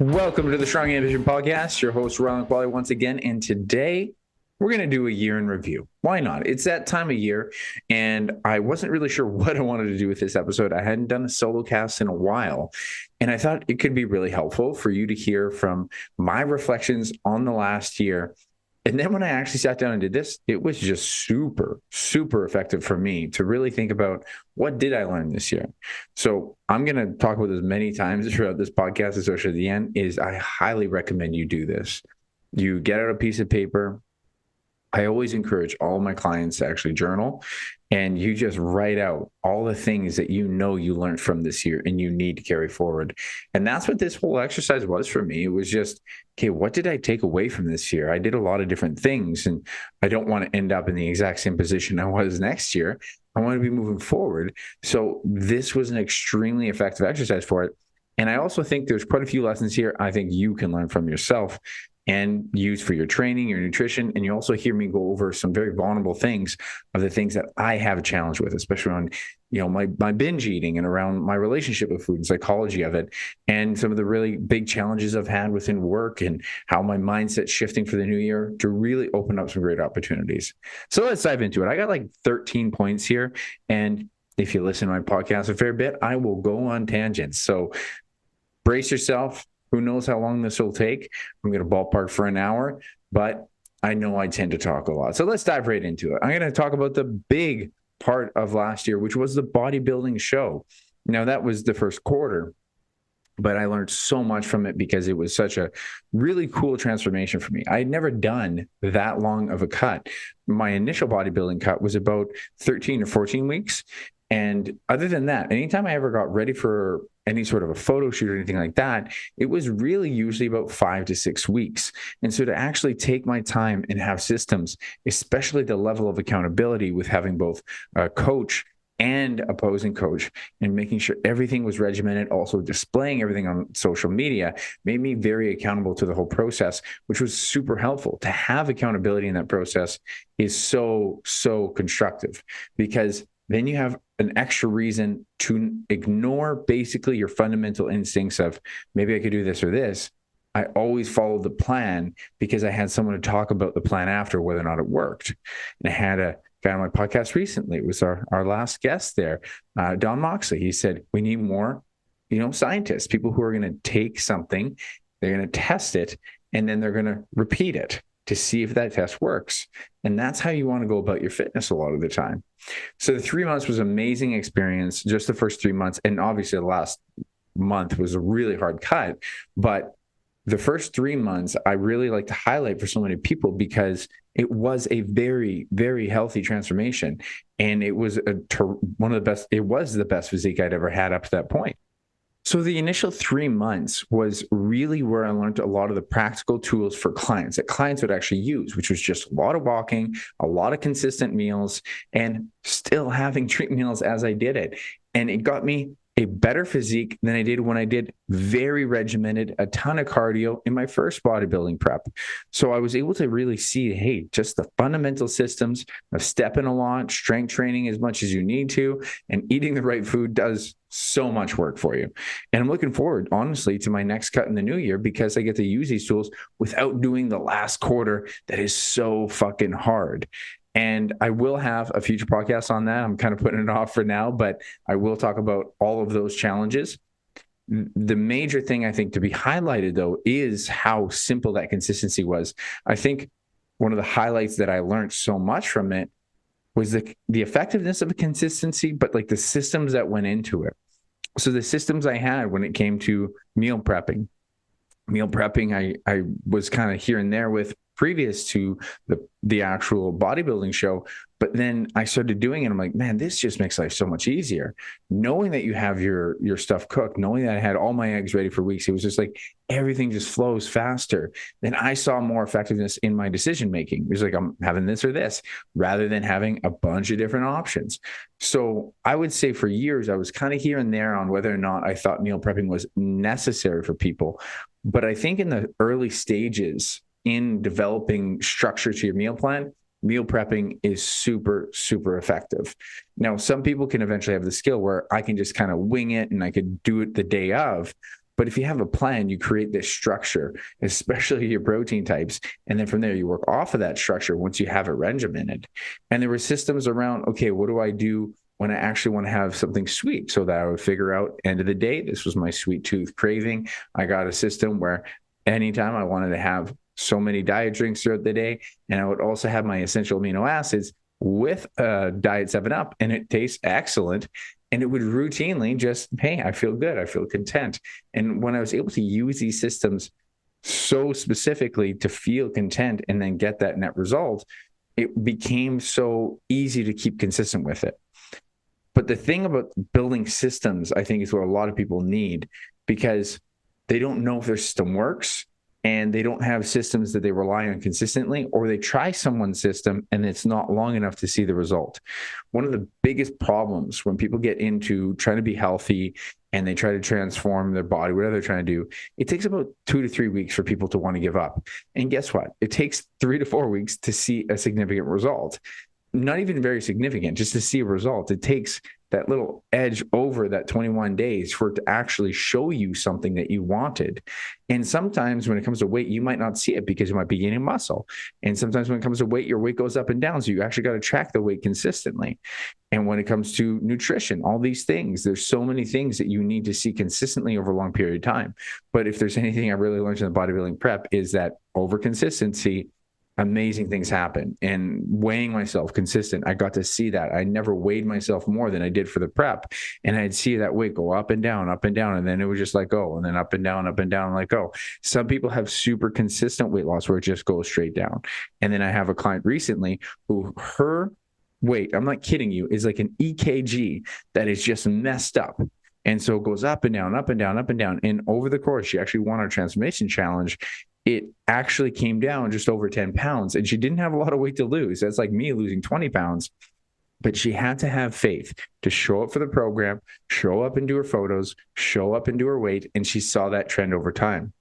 Welcome to the Strong Ambition Podcast. Your host, Rhyland once again. And today we're going to do a year in review. Why not? It's that time of year. And I wasn't really sure what I wanted to do with this episode. I hadn't done a solo cast in a while. And I thought it could be really helpful for you to hear from my reflections on the last year. And then when I actually sat down and did this, it was just super, super effective for me to really think about what did I learn this year. So I'm going to talk about this many times throughout this podcast, especially at the end, is I highly recommend you do this. You get out a piece of paper. I always encourage all my clients to actually journal, and you just write out all the things that you know you learned from this year and you need to carry forward. And that's what this whole exercise was for me. It was just, okay, what did I take away from this year? I did a lot of different things, and I don't want to end up in the exact same position I was next year. I want to be moving forward. So this was an extremely effective exercise for it. And I also think there's quite a few lessons here I think you can learn from yourself and use for your training, your nutrition. And you also hear me go over some very vulnerable things of the things that I have a challenge with, especially on, my binge eating and around my relationship with food and psychology of it. And some of the really big challenges I've had within work and how my mindset's shifting for the new year to really open up some great opportunities. So let's dive into it. I got like 13 points here. And if you listen to my podcast a fair bit, I will go on tangents. So brace yourself. Who knows how long this will take? I'm going to ballpark for an hour, but I know I tend to talk a lot. So let's dive right into it. I'm going to talk about the big part of last year, which was the bodybuilding show. Now, that was the first quarter, but I learned so much from it because it was such a really cool transformation for me. I had never done that long of a cut. My initial bodybuilding cut was about 13 or 14 weeks. And other than that, anytime I ever got ready for any sort of a photo shoot or anything like that, it was really usually about 5 to 6 weeks. And so to actually take my time and have systems, especially the level of accountability with having both a coach and opposing coach and making sure everything was regimented, also displaying everything on social media, made me very accountable to the whole process, which was super helpful. To have accountability in that process is so, so constructive, because then you have an extra reason to ignore basically your fundamental instincts of maybe I could do this or this. I always followed the plan because I had someone to talk about the plan after, whether or not it worked. And I had a guy on my podcast recently. It was our last guest there, Don Moxley. He said, we need more, scientists, people who are going to take something, they're going to test it, and then they're going to repeat it to see if that test works. And that's how you want to go about your fitness a lot of the time. So the 3 months was an amazing experience, just the first 3 months. And obviously the last month was a really hard cut. But the first 3 months, I really like to highlight for so many people because it was a very, very healthy transformation. And it was it was the best physique I'd ever had up to that point. So the initial 3 months was really where I learned a lot of the practical tools for clients that clients would actually use, which was just a lot of walking, a lot of consistent meals, and still having treat meals as I did it. And it got me a better physique than I did when I did very regimented, a ton of cardio in my first bodybuilding prep. So I was able to really see, hey, just the fundamental systems of stepping a lot, strength training as much as you need to, and eating the right food does so much work for you. And I'm looking forward, honestly, to my next cut in the new year because I get to use these tools without doing the last quarter that is so fucking hard. And I will have a future podcast on that. I'm kind of putting it off for now, but I will talk about all of those challenges. The major thing I think to be highlighted, though, is how simple that consistency was. I think one of the highlights that I learned so much from it was the effectiveness of a consistency, but like the systems that went into it. So the systems I had when it came to meal prepping, I was kind of here and there with previous to the actual bodybuilding show. But then I started doing it. I'm like, man, this just makes life so much easier. Knowing that you have your stuff cooked, knowing that I had all my eggs ready for weeks, it was just like everything just flows faster. Then I saw more effectiveness in my decision making. It was like, I'm having this or this rather than having a bunch of different options. So I would say for years, I was kind of here and there on whether or not I thought meal prepping was necessary for people. But I think in the early stages in developing structure to your meal plan, meal prepping is super, super effective. Now, some people can eventually have the skill where I can just kind of wing it and I could do it the day of. But if you have a plan, you create this structure, especially your protein types. And then from there, you work off of that structure once you have it regimented. And there were systems around, okay, what do I do when I actually want to have something sweet? So that I would figure out, end of the day, this was my sweet tooth craving. I got a system where anytime I wanted to have so many diet drinks throughout the day, and I would also have my essential amino acids with Diet 7-Up, and it tastes excellent. And it would routinely just, hey, I feel good. I feel content. And when I was able to use these systems so specifically to feel content and then get that net result, it became so easy to keep consistent with it. But the thing about building systems, I think, is what a lot of people need, because they don't know if their system works, and they don't have systems that they rely on consistently, or they try someone's system and it's not long enough to see the result. One of the biggest problems when people get into trying to be healthy and they try to transform their body, whatever they're trying to do, it takes about 2 to 3 weeks for people to want to give up. And guess what? It takes 3 to 4 weeks to see a significant result. Not even very significant, just to see a result. It takes that little edge over that 21 days for it to actually show you something that you wanted. And sometimes when it comes to weight, you might not see it because you might be gaining muscle. And sometimes when it comes to weight, your weight goes up and down. So you actually got to track the weight consistently. And when it comes to nutrition, all these things, there's so many things that you need to see consistently over a long period of time. But if there's anything I really learned in the bodybuilding prep, is that over consistency, amazing things happen. And weighing myself consistent, I got to see that. I never weighed myself more than I did for the prep. And I'd see that weight go up and down, up and down. And then it was just like, oh, and then up and down, like, oh. Some people have super consistent weight loss where it just goes straight down. And then I have a client recently who her weight, I'm not kidding you, is like an EKG that is just messed up. And so it goes up and down, up and down, up and down. And over the course, she actually won our transformation challenge. It actually came down just over 10 pounds, and she didn't have a lot of weight to lose. That's like me losing 20 pounds, but she had to have faith to show up for the program, show up and do her photos, show up and do her weight. And she saw that trend over time.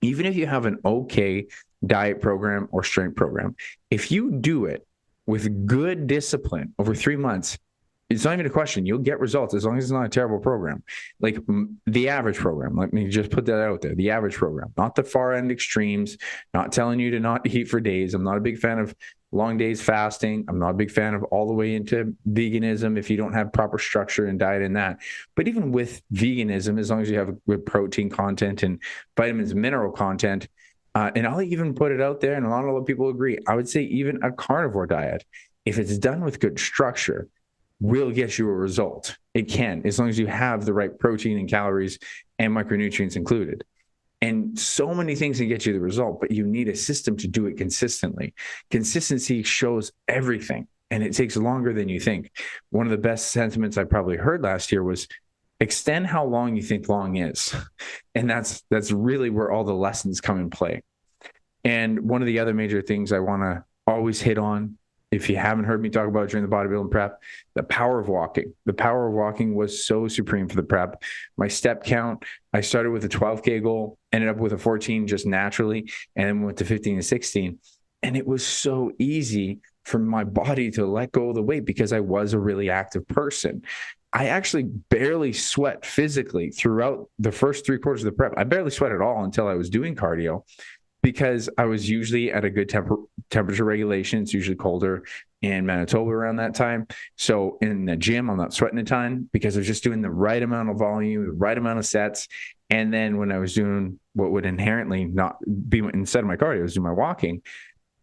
Even if you have an okay diet program or strength program, if you do it with good discipline over 3 months, it's not even a question. You'll get results as long as it's not a terrible program. Like the average program, let me just put that out there. The average program, not the far end extremes, not telling you to not eat for days. I'm not a big fan of long days fasting. I'm not a big fan of all the way into veganism if you don't have proper structure and diet in that. But even with veganism, as long as you have good protein content and vitamins, mineral content, and I'll even put it out there, and a lot of people agree, I would say even a carnivore diet, if it's done with good structure, will get you a result. It can, as long as you have the right protein and calories and micronutrients included. And so many things can get you the result, but you need a system to do it consistently. Consistency shows everything, and it takes longer than you think. One of the best sentiments I probably heard last year was extend how long you think long is. And that's really where all the lessons come in play. And one of the other major things I want to always hit on, if you haven't heard me talk about it during the bodybuilding prep, the power of walking. The power of walking was so supreme for the prep. My step count, I started with a 12K goal, ended up with a 14 just naturally, and then went to 15 and 16. And it was so easy for my body to let go of the weight because I was a really active person. I actually barely sweat physically throughout the first 3 quarters of the prep. I barely sweat at all until I was doing cardio, because I was usually at a good temperature regulation. It's usually colder in Manitoba around that time. So in the gym, I'm not sweating a ton because I was just doing the right amount of volume, the right amount of sets. And then when I was doing what would inherently not be instead of my cardio, I was doing my walking,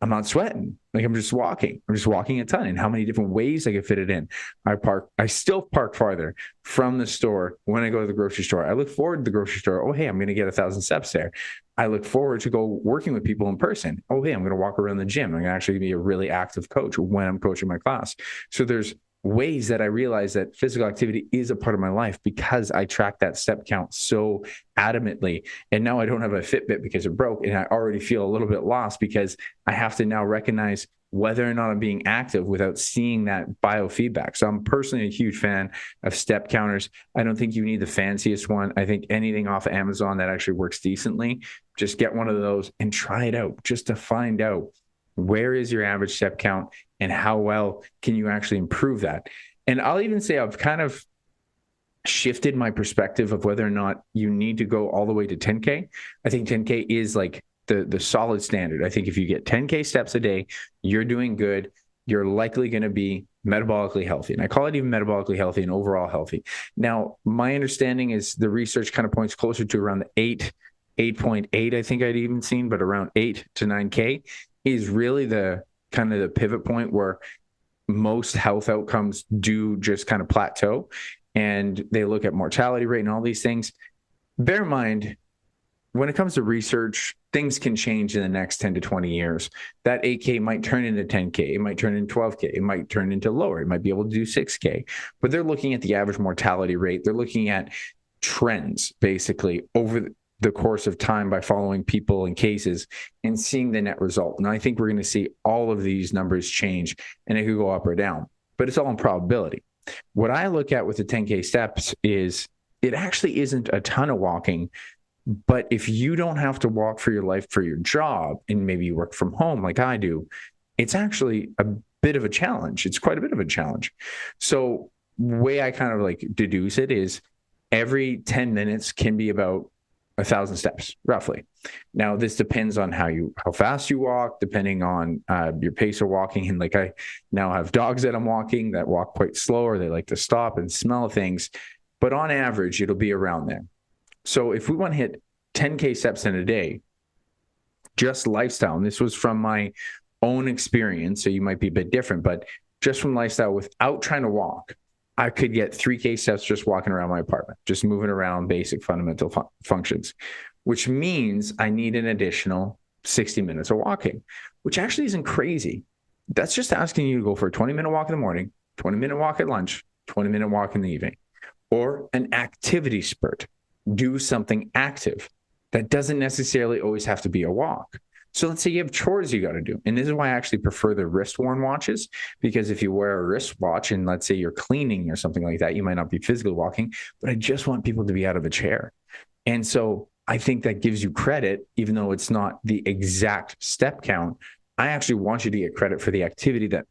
I'm not sweating. Like I'm just walking a ton. And how many different ways I could fit it in. I still park farther from the store when I go to the grocery store. I look forward to the grocery store. Oh, hey, I'm going to get 1,000 steps there. I look forward to go working with people in person. Oh, hey, I'm going to walk around the gym. I'm going to actually be a really active coach when I'm coaching my class. So there's ways that I realize that physical activity is a part of my life because I track that step count so adamantly. And now I don't have a Fitbit because it broke, and I already feel a little bit lost because I have to now recognize whether or not I'm being active without seeing that biofeedback. So I'm personally a huge fan of step counters. I don't think you need the fanciest one. I think anything off of Amazon that actually works decently, just get one of those and try it out just to find out where is your average step count and how well can you actually improve that. And I'll even say I've kind of shifted my perspective of whether or not you need to go all the way to 10K. I think 10K is like the solid standard. I think if you get 10K steps a day, you're doing good. You're likely going to be metabolically healthy. And I call it even metabolically healthy and overall healthy. Now, my understanding is the research kind of points closer to around the 8.8, I think I'd even seen, but around 8 to 9K is really the kind of the pivot point where most health outcomes do just kind of plateau, and they look at mortality rate and all these things. Bear in mind, when it comes to research, things can change in the next 10 to 20 years. That 8K might turn into 10K. It might turn into 12K. It might turn into lower. It might be able to do 6K. But they're looking at the average mortality rate. They're looking at trends, basically, over the course of time by following people and cases and seeing the net result. And I think we're going to see all of these numbers change, and it could go up or down. But it's all in probability. What I look at with the 10K steps is it actually isn't a ton of walking. But if you don't have to walk for your life for your job, and maybe you work from home like I do, it's actually a bit of a challenge. It's quite a bit of a challenge. So the way I kind of like deduce it is every 10 minutes can be about 1,000 steps, roughly. Now, this depends on how fast you walk, depending on your pace of walking. And like I now have dogs that I'm walking that walk quite slower. They like to stop and smell things. But on average, it'll be around there. So if we want to hit 10K steps in a day, just lifestyle, and this was from my own experience, so you might be a bit different, but just from lifestyle without trying to walk, I could get 3K steps just walking around my apartment, just moving around basic fundamental functions, which means I need an additional 60 minutes of walking, which actually isn't crazy. That's just asking you to go for a 20-minute walk in the morning, 20-minute walk at lunch, 20-minute walk in the evening, or an activity spurt. Do something active. That doesn't necessarily always have to be a walk. So let's say you have chores you got to do. And this is why I actually prefer the wrist-worn watches, because if you wear a wristwatch and let's say you're cleaning or something like that, you might not be physically walking, but I just want people to be out of a chair. And so I think that gives you credit, even though it's not the exact step count. I actually want you to get credit for the activity that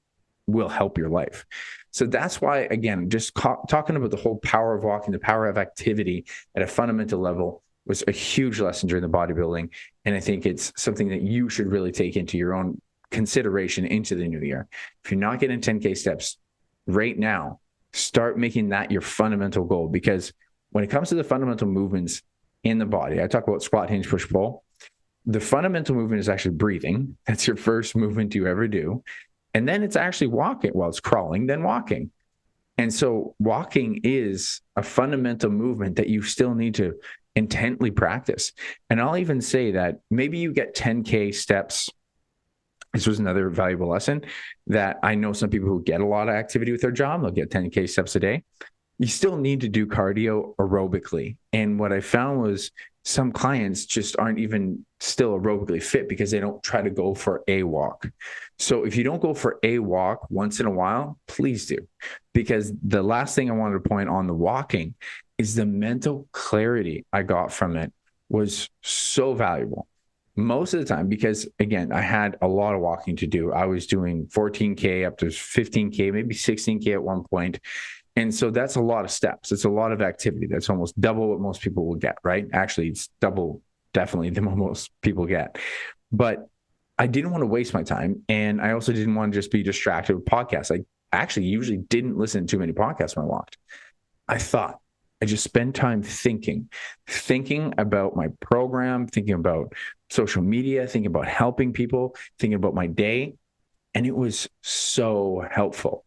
will help your life. So that's why, again, just talking about the whole power of walking, the power of activity at a fundamental level was a huge lesson during the bodybuilding. And I think it's something that you should really take into your own consideration into the new year. If you're not getting 10K steps right now, start making that your fundamental goal. Because when it comes to the fundamental movements in the body, I talk about squat, hinge, push, pull. The fundamental movement is actually breathing. That's your first movement you ever do. And then it's actually walking. Well, it's crawling, then walking. And so walking is a fundamental movement that you still need to intently practice. And I'll even say that maybe you get 10K steps. This was another valuable lesson that I know some people who get a lot of activity with their job, they'll get 10K steps a day. You still need to do cardio aerobically. And what I found was some clients just aren't even still aerobically fit because they don't try to go for a walk. So if you don't go for a walk once in a while, please do. Because the last thing I wanted to point on the walking is the mental clarity I got from it was so valuable. Most of the time, because again, I had a lot of walking to do. I was doing 14K up to 15K, maybe 16K at one point. And so that's a lot of steps. It's a lot of activity. That's almost double what most people will get, right? Actually, it's double definitely than what most people get. But I didn't want to waste my time. And I also didn't want to just be distracted with podcasts. I actually usually didn't listen to too many podcasts when I walked. I just spent time thinking about my program, thinking about social media, thinking about helping people, thinking about my day. And it was so helpful.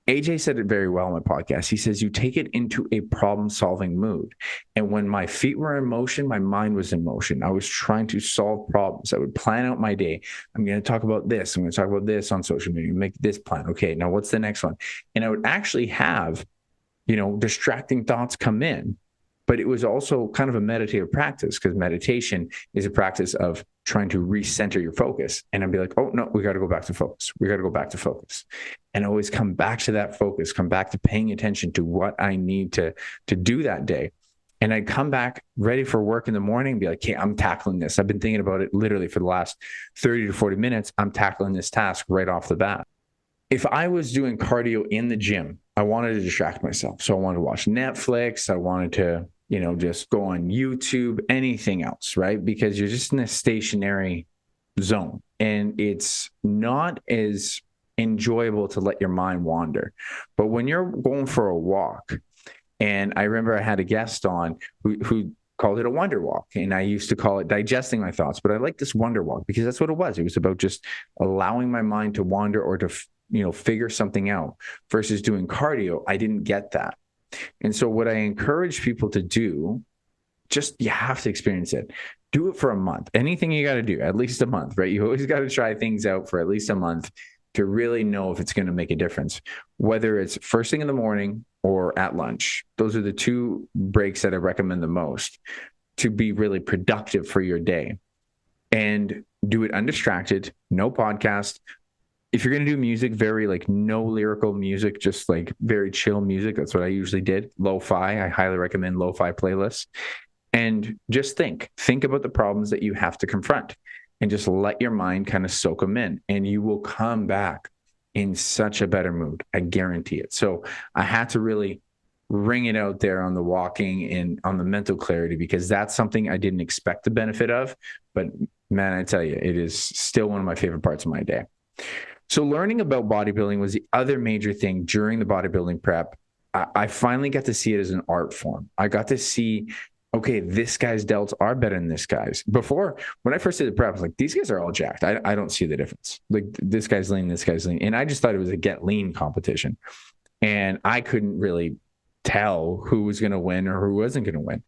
AJ said it very well on my podcast. He says, you take it into a problem-solving mood. And when my feet were in motion, my mind was in motion. I was trying to solve problems. I would plan out my day. I'm going to talk about this. I'm going to talk about this on social media, make this plan. Okay, now what's the next one? And I would actually have, distracting thoughts come in. But it was also kind of a meditative practice, because meditation is a practice of trying to recenter your focus. And I'd be like, oh, no, we got to go back to focus. We got to go back to focus. And always come back to that focus, come back to paying attention to what I need to do that day. And I'd come back ready for work in the morning and be like, hey, I'm tackling this. I've been thinking about it literally for the last 30 to 40 minutes. I'm tackling this task right off the bat. If I was doing cardio in the gym, I wanted to distract myself. So I wanted to watch Netflix. I wanted to, just go on YouTube, anything else, right? Because you're just in a stationary zone and it's not as enjoyable to let your mind wander. But when you're going for a walk, and I remember I had a guest on who called it a wonder walk, and I used to call it digesting my thoughts, but I like this wonder walk because that's what it was. It was about just allowing my mind to wander or to figure something out versus doing cardio. I didn't get that. And so what I encourage people to do, you have to experience it. Do it for a month. Anything you got to do, at least a month, right? You always got to try things out for at least a month to really know if it's going to make a difference, whether it's first thing in the morning or at lunch. Those are the two breaks that I recommend the most to be really productive for your day. And do it undistracted, no podcast. If you're going to do music, no lyrical music, just very chill music. That's what I usually did. Lo-fi. I highly recommend lo-fi playlists. And just think about the problems that you have to confront and just let your mind kind of soak them in, and you will come back in such a better mood. I guarantee it. So I had to really ring it out there on the walking and on the mental clarity, because that's something I didn't expect the benefit of. But man, I tell you, it is still one of my favorite parts of my day. So learning about bodybuilding was the other major thing during the bodybuilding prep. I finally got to see it as an art form. I got to see, okay, this guy's delts are better than this guy's. Before, when I first did the prep, I was like, these guys are all jacked. I don't see the difference. Like, this guy's lean, this guy's lean. And I just thought it was a get lean competition. And I couldn't really tell who was going to win or who wasn't going to win.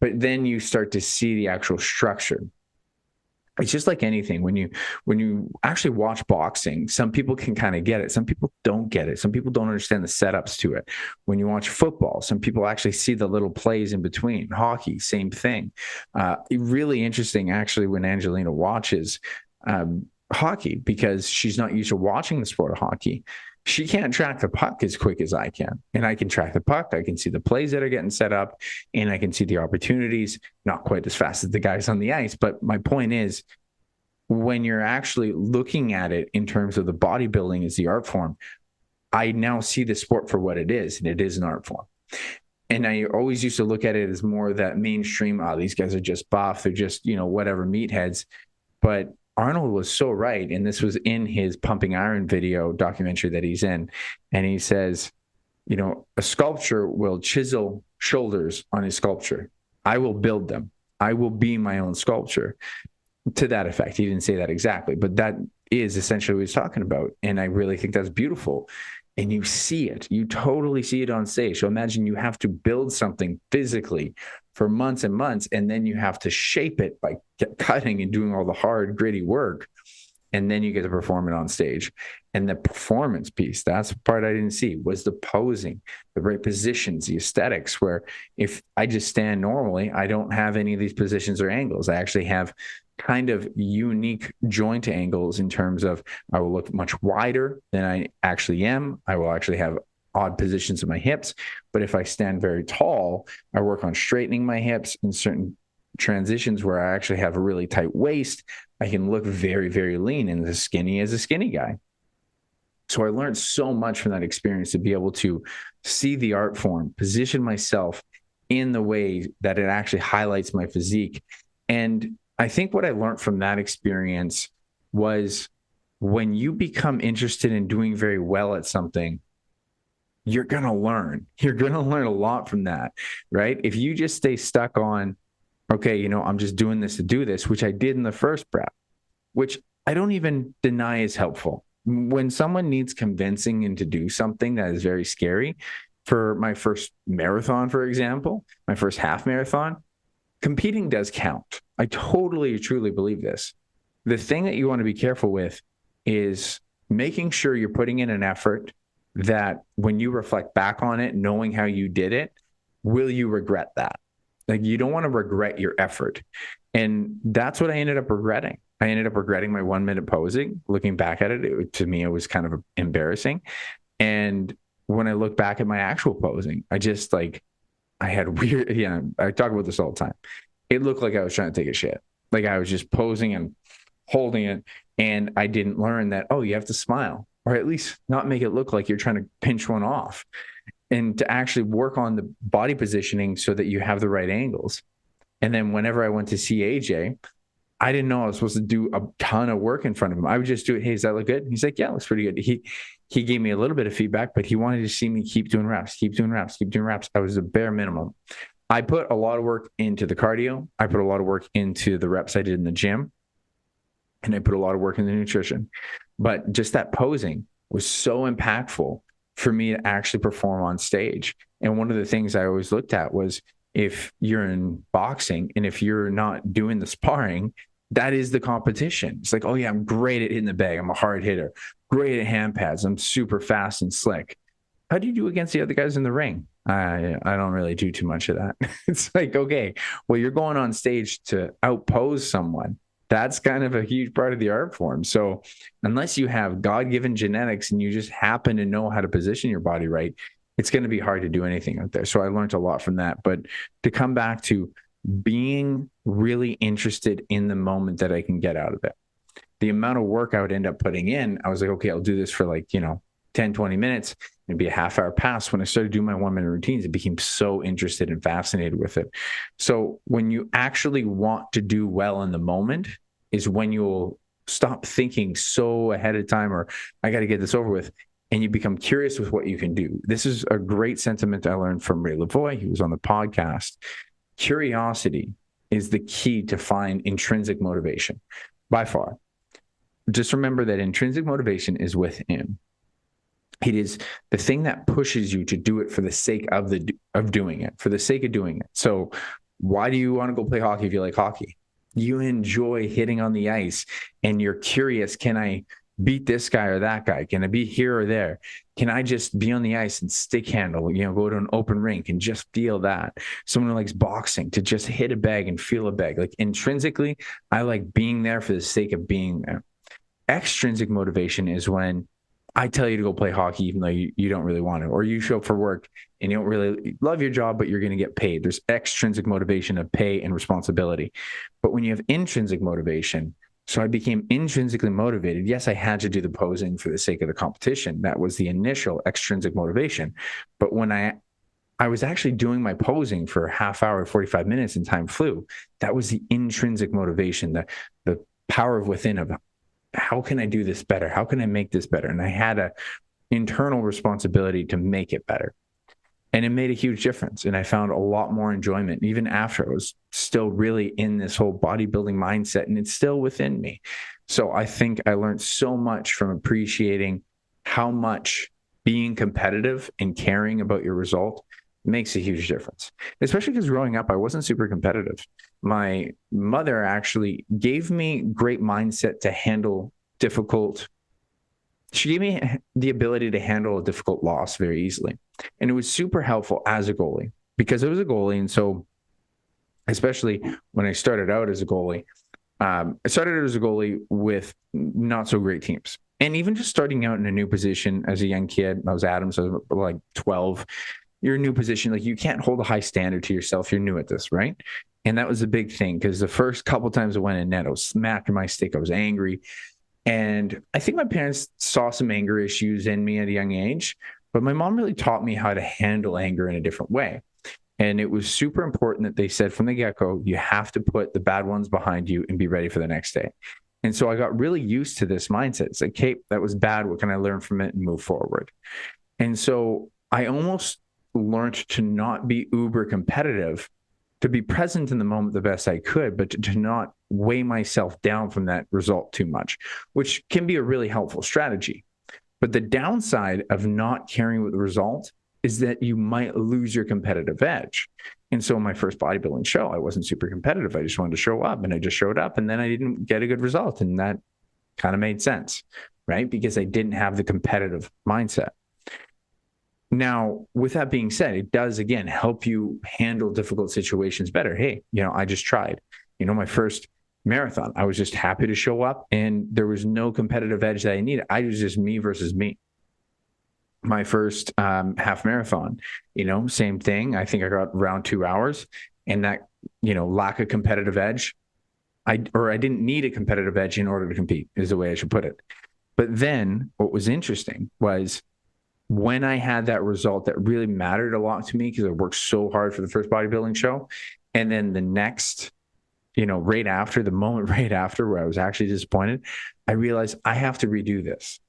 But then you start to see the actual structure. It's just like anything. When you actually watch boxing, some people can kind of get it. Some people don't get it. Some people don't understand the setups to it. When you watch football, some people actually see the little plays in between. Hockey, same thing. Really interesting, actually, when Angelina watches hockey, because she's not used to watching the sport of hockey. She can't track the puck as quick as I can. And I can track the puck. I can see the plays that are getting set up, and I can see the opportunities, not quite as fast as the guys on the ice. But my point is, when you're actually looking at it in terms of the bodybuilding as the art form, I now see the sport for what it is, and it is an art form. And I always used to look at it as more that mainstream, these guys are just buff. They're just, whatever, meatheads. But Arnold was so right. And this was in his Pumping Iron video documentary that he's in. And he says, a sculptor will chisel shoulders on his sculpture. I will build them. I will be my own sculpture. To that effect. He didn't say that exactly, but that is essentially what he's talking about. And I really think that's beautiful. And you see it. You totally see it on stage. So imagine you have to build something physically for months and months, and then you have to shape it by cutting and doing all the hard, gritty work. And then you get to perform it on stage. And the performance piece, that's the part I didn't see, was the posing, the right positions, the aesthetics, where if I just stand normally, I don't have any of these positions or angles. I actually have kind of unique joint angles in terms of I will look much wider than I actually am. I will actually have odd positions of my hips. But if I stand very tall, I work on straightening my hips in certain transitions where I actually have a really tight waist. I can look very, very lean and as skinny as a skinny guy. So I learned so much from that experience to be able to see the art form, position myself in the way that it actually highlights my physique. And I think what I learned from that experience was, when you become interested in doing very well at something, you're going to learn. You're going to learn a lot from that, right? If you just stay stuck on, okay, I'm just doing this to do this, which I did in the first prep, which I don't even deny is helpful. When someone needs convincing into do something that is very scary, for my first marathon, for example, my first half marathon, competing does count. I totally, truly believe this. The thing that you want to be careful with is making sure you're putting in an effort that when you reflect back on it, knowing how you did it, will you regret that? Like, you don't want to regret your effort. And that's what I ended up regretting. I ended up regretting my 1 minute posing. Looking back at it, to me, it was kind of embarrassing. And when I look back at my actual posing, I just I had weird, I talk about this all the time. It looked like I was trying to take a shit. Like, I was just posing and holding it. And I didn't learn that, you have to smile. or at least not make it look like you're trying to pinch one off, and to actually work on the body positioning so that you have the right angles. And then whenever I went to see AJ, I didn't know I was supposed to do a ton of work in front of him. I would just do it. Hey, does that look good? He's like, yeah, it looks pretty good. He gave me a little bit of feedback, but he wanted to see me keep doing reps, keep doing reps, keep doing reps. I was the bare minimum. I put a lot of work into the cardio. I put a lot of work into the reps I did in the gym. And I put a lot of work in the nutrition. But just that posing was so impactful for me to actually perform on stage. And one of the things I always looked at was, if you're in boxing and if you're not doing the sparring, that is the competition. It's like, oh yeah, I'm great at hitting the bag. I'm a hard hitter, great at hand pads. I'm super fast and slick. How do you do against the other guys in the ring? I don't really do too much of that. It's like, okay, well, you're going on stage to outpose someone. That's kind of a huge part of the art form. So unless you have God-given genetics and you just happen to know how to position your body right, it's going to be hard to do anything out there. So I learned a lot from that. But to come back to being really interested in the moment that I can get out of it, the amount of work I would end up putting in, I was like, okay, I'll do this for like, 10, 20 minutes. It'd be a half hour pass. When I started doing my 1 minute routines, it became so interested and fascinated with it. So when you actually want to do well in the moment is when you'll stop thinking so ahead of time, or I got to get this over with, and you become curious with what you can do. This is a great sentiment I learned from Ray Lavoie. He was on the podcast. Curiosity is the key to find intrinsic motivation by far. Just remember that intrinsic motivation is within. It is the thing that pushes you to do it for the sake of doing it, for the sake of doing it. So why do you want to go play hockey if you like hockey? You enjoy hitting on the ice and you're curious, can I beat this guy or that guy? Can I be here or there? Can I just be on the ice and stick handle, go to an open rink and just feel that? Someone who likes boxing, to just hit a bag and feel a bag. Like intrinsically, I like being there for the sake of being there. Extrinsic motivation is when I tell you to go play hockey, even though you don't really want to, or you show up for work and you don't really love your job, but you're going to get paid. There's extrinsic motivation of pay and responsibility. But when you have intrinsic motivation, so I became intrinsically motivated. Yes, I had to do the posing for the sake of the competition. That was the initial extrinsic motivation. But when I was actually doing my posing for a half hour, 45 minutes and time flew, that was the intrinsic motivation, the power of within of how can I do this better? How can I make this better? And I had an internal responsibility to make it better. And it made a huge difference. And I found a lot more enjoyment. Even after, I was still really in this whole bodybuilding mindset, and it's still within me. So I think I learned so much from appreciating how much being competitive and caring about your result makes a huge difference, especially because growing up, I wasn't super competitive. My mother actually gave me great mindset to handle she gave me the ability to handle a difficult loss very easily. And it was super helpful as a goalie because I was a goalie. And so, especially when I started out as a goalie, with not so great teams. And even just starting out in a new position as a young kid, I was Adams, I was like 12. You're a new position. Like, you can't hold a high standard to yourself. You're new at this, right? And that was a big thing because the first couple times I went in net, I was smacking my stick. I was angry. And I think my parents saw some anger issues in me at a young age, but my mom really taught me how to handle anger in a different way. And it was super important that they said from the get-go, you have to put the bad ones behind you and be ready for the next day. And so I got really used to this mindset. It's like, okay, that was bad. What can I learn from it and move forward? And so I almost learned to not be uber competitive, to be present in the moment the best I could, but to not weigh myself down from that result too much, which can be a really helpful strategy. But the downside of not caring with the result is that you might lose your competitive edge. And so in my first bodybuilding show, I wasn't super competitive. I just wanted to show up, and I just showed up, and then I didn't get a good result. And that kind of made sense, right? Because I didn't have the competitive mindset. Now, with that being said, it does, again, help you handle difficult situations better. Hey, I just tried, my first marathon, I was just happy to show up, and there was no competitive edge that I needed. I was just me versus me. My first half marathon, same thing. I think I got around 2 hours, and that, lack of competitive edge, I didn't need a competitive edge in order to compete, is the way I should put it. But then what was interesting was when I had that result that really mattered a lot to me because I worked so hard for the first bodybuilding show. And then the next, right after, the moment right after where I was actually disappointed, I realized I have to redo this.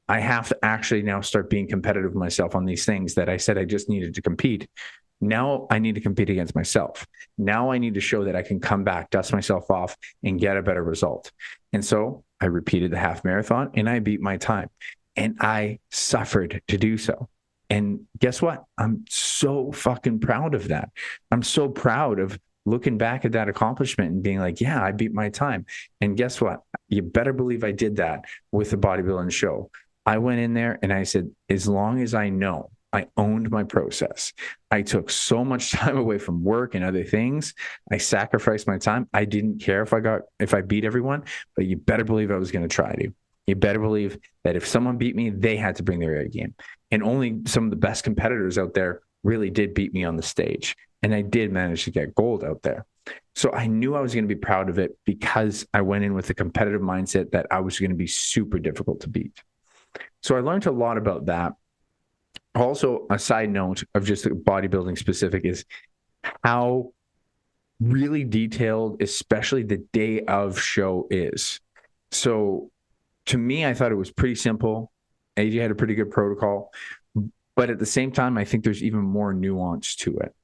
I have to actually now start being competitive with myself on these things that I said I just needed to compete. Now I need to compete against myself. Now I need to show that I can come back, dust myself off, and get a better result. And so I repeated the half marathon and I beat my time. And I suffered to do so. And guess what? I'm so fucking proud of that. I'm so proud of looking back at that accomplishment and being like, yeah, I beat my time. And guess what? You better believe I did that with the bodybuilding show. I went in there and I said, as long as I know I owned my process, I took so much time away from work and other things. I sacrificed my time. I didn't care if I beat everyone, but you better believe I was going to try to. You better believe that if someone beat me, they had to bring their A game. And only some of the best competitors out there really did beat me on the stage. And I did manage to get gold out there. So I knew I was going to be proud of it because I went in with a competitive mindset that I was going to be super difficult to beat. So I learned a lot about that. Also, a side note of just bodybuilding specific is how really detailed, especially the day of show is. So to me, I thought it was pretty simple. AJ had a pretty good protocol, but at the same time, I think there's even more nuance to it.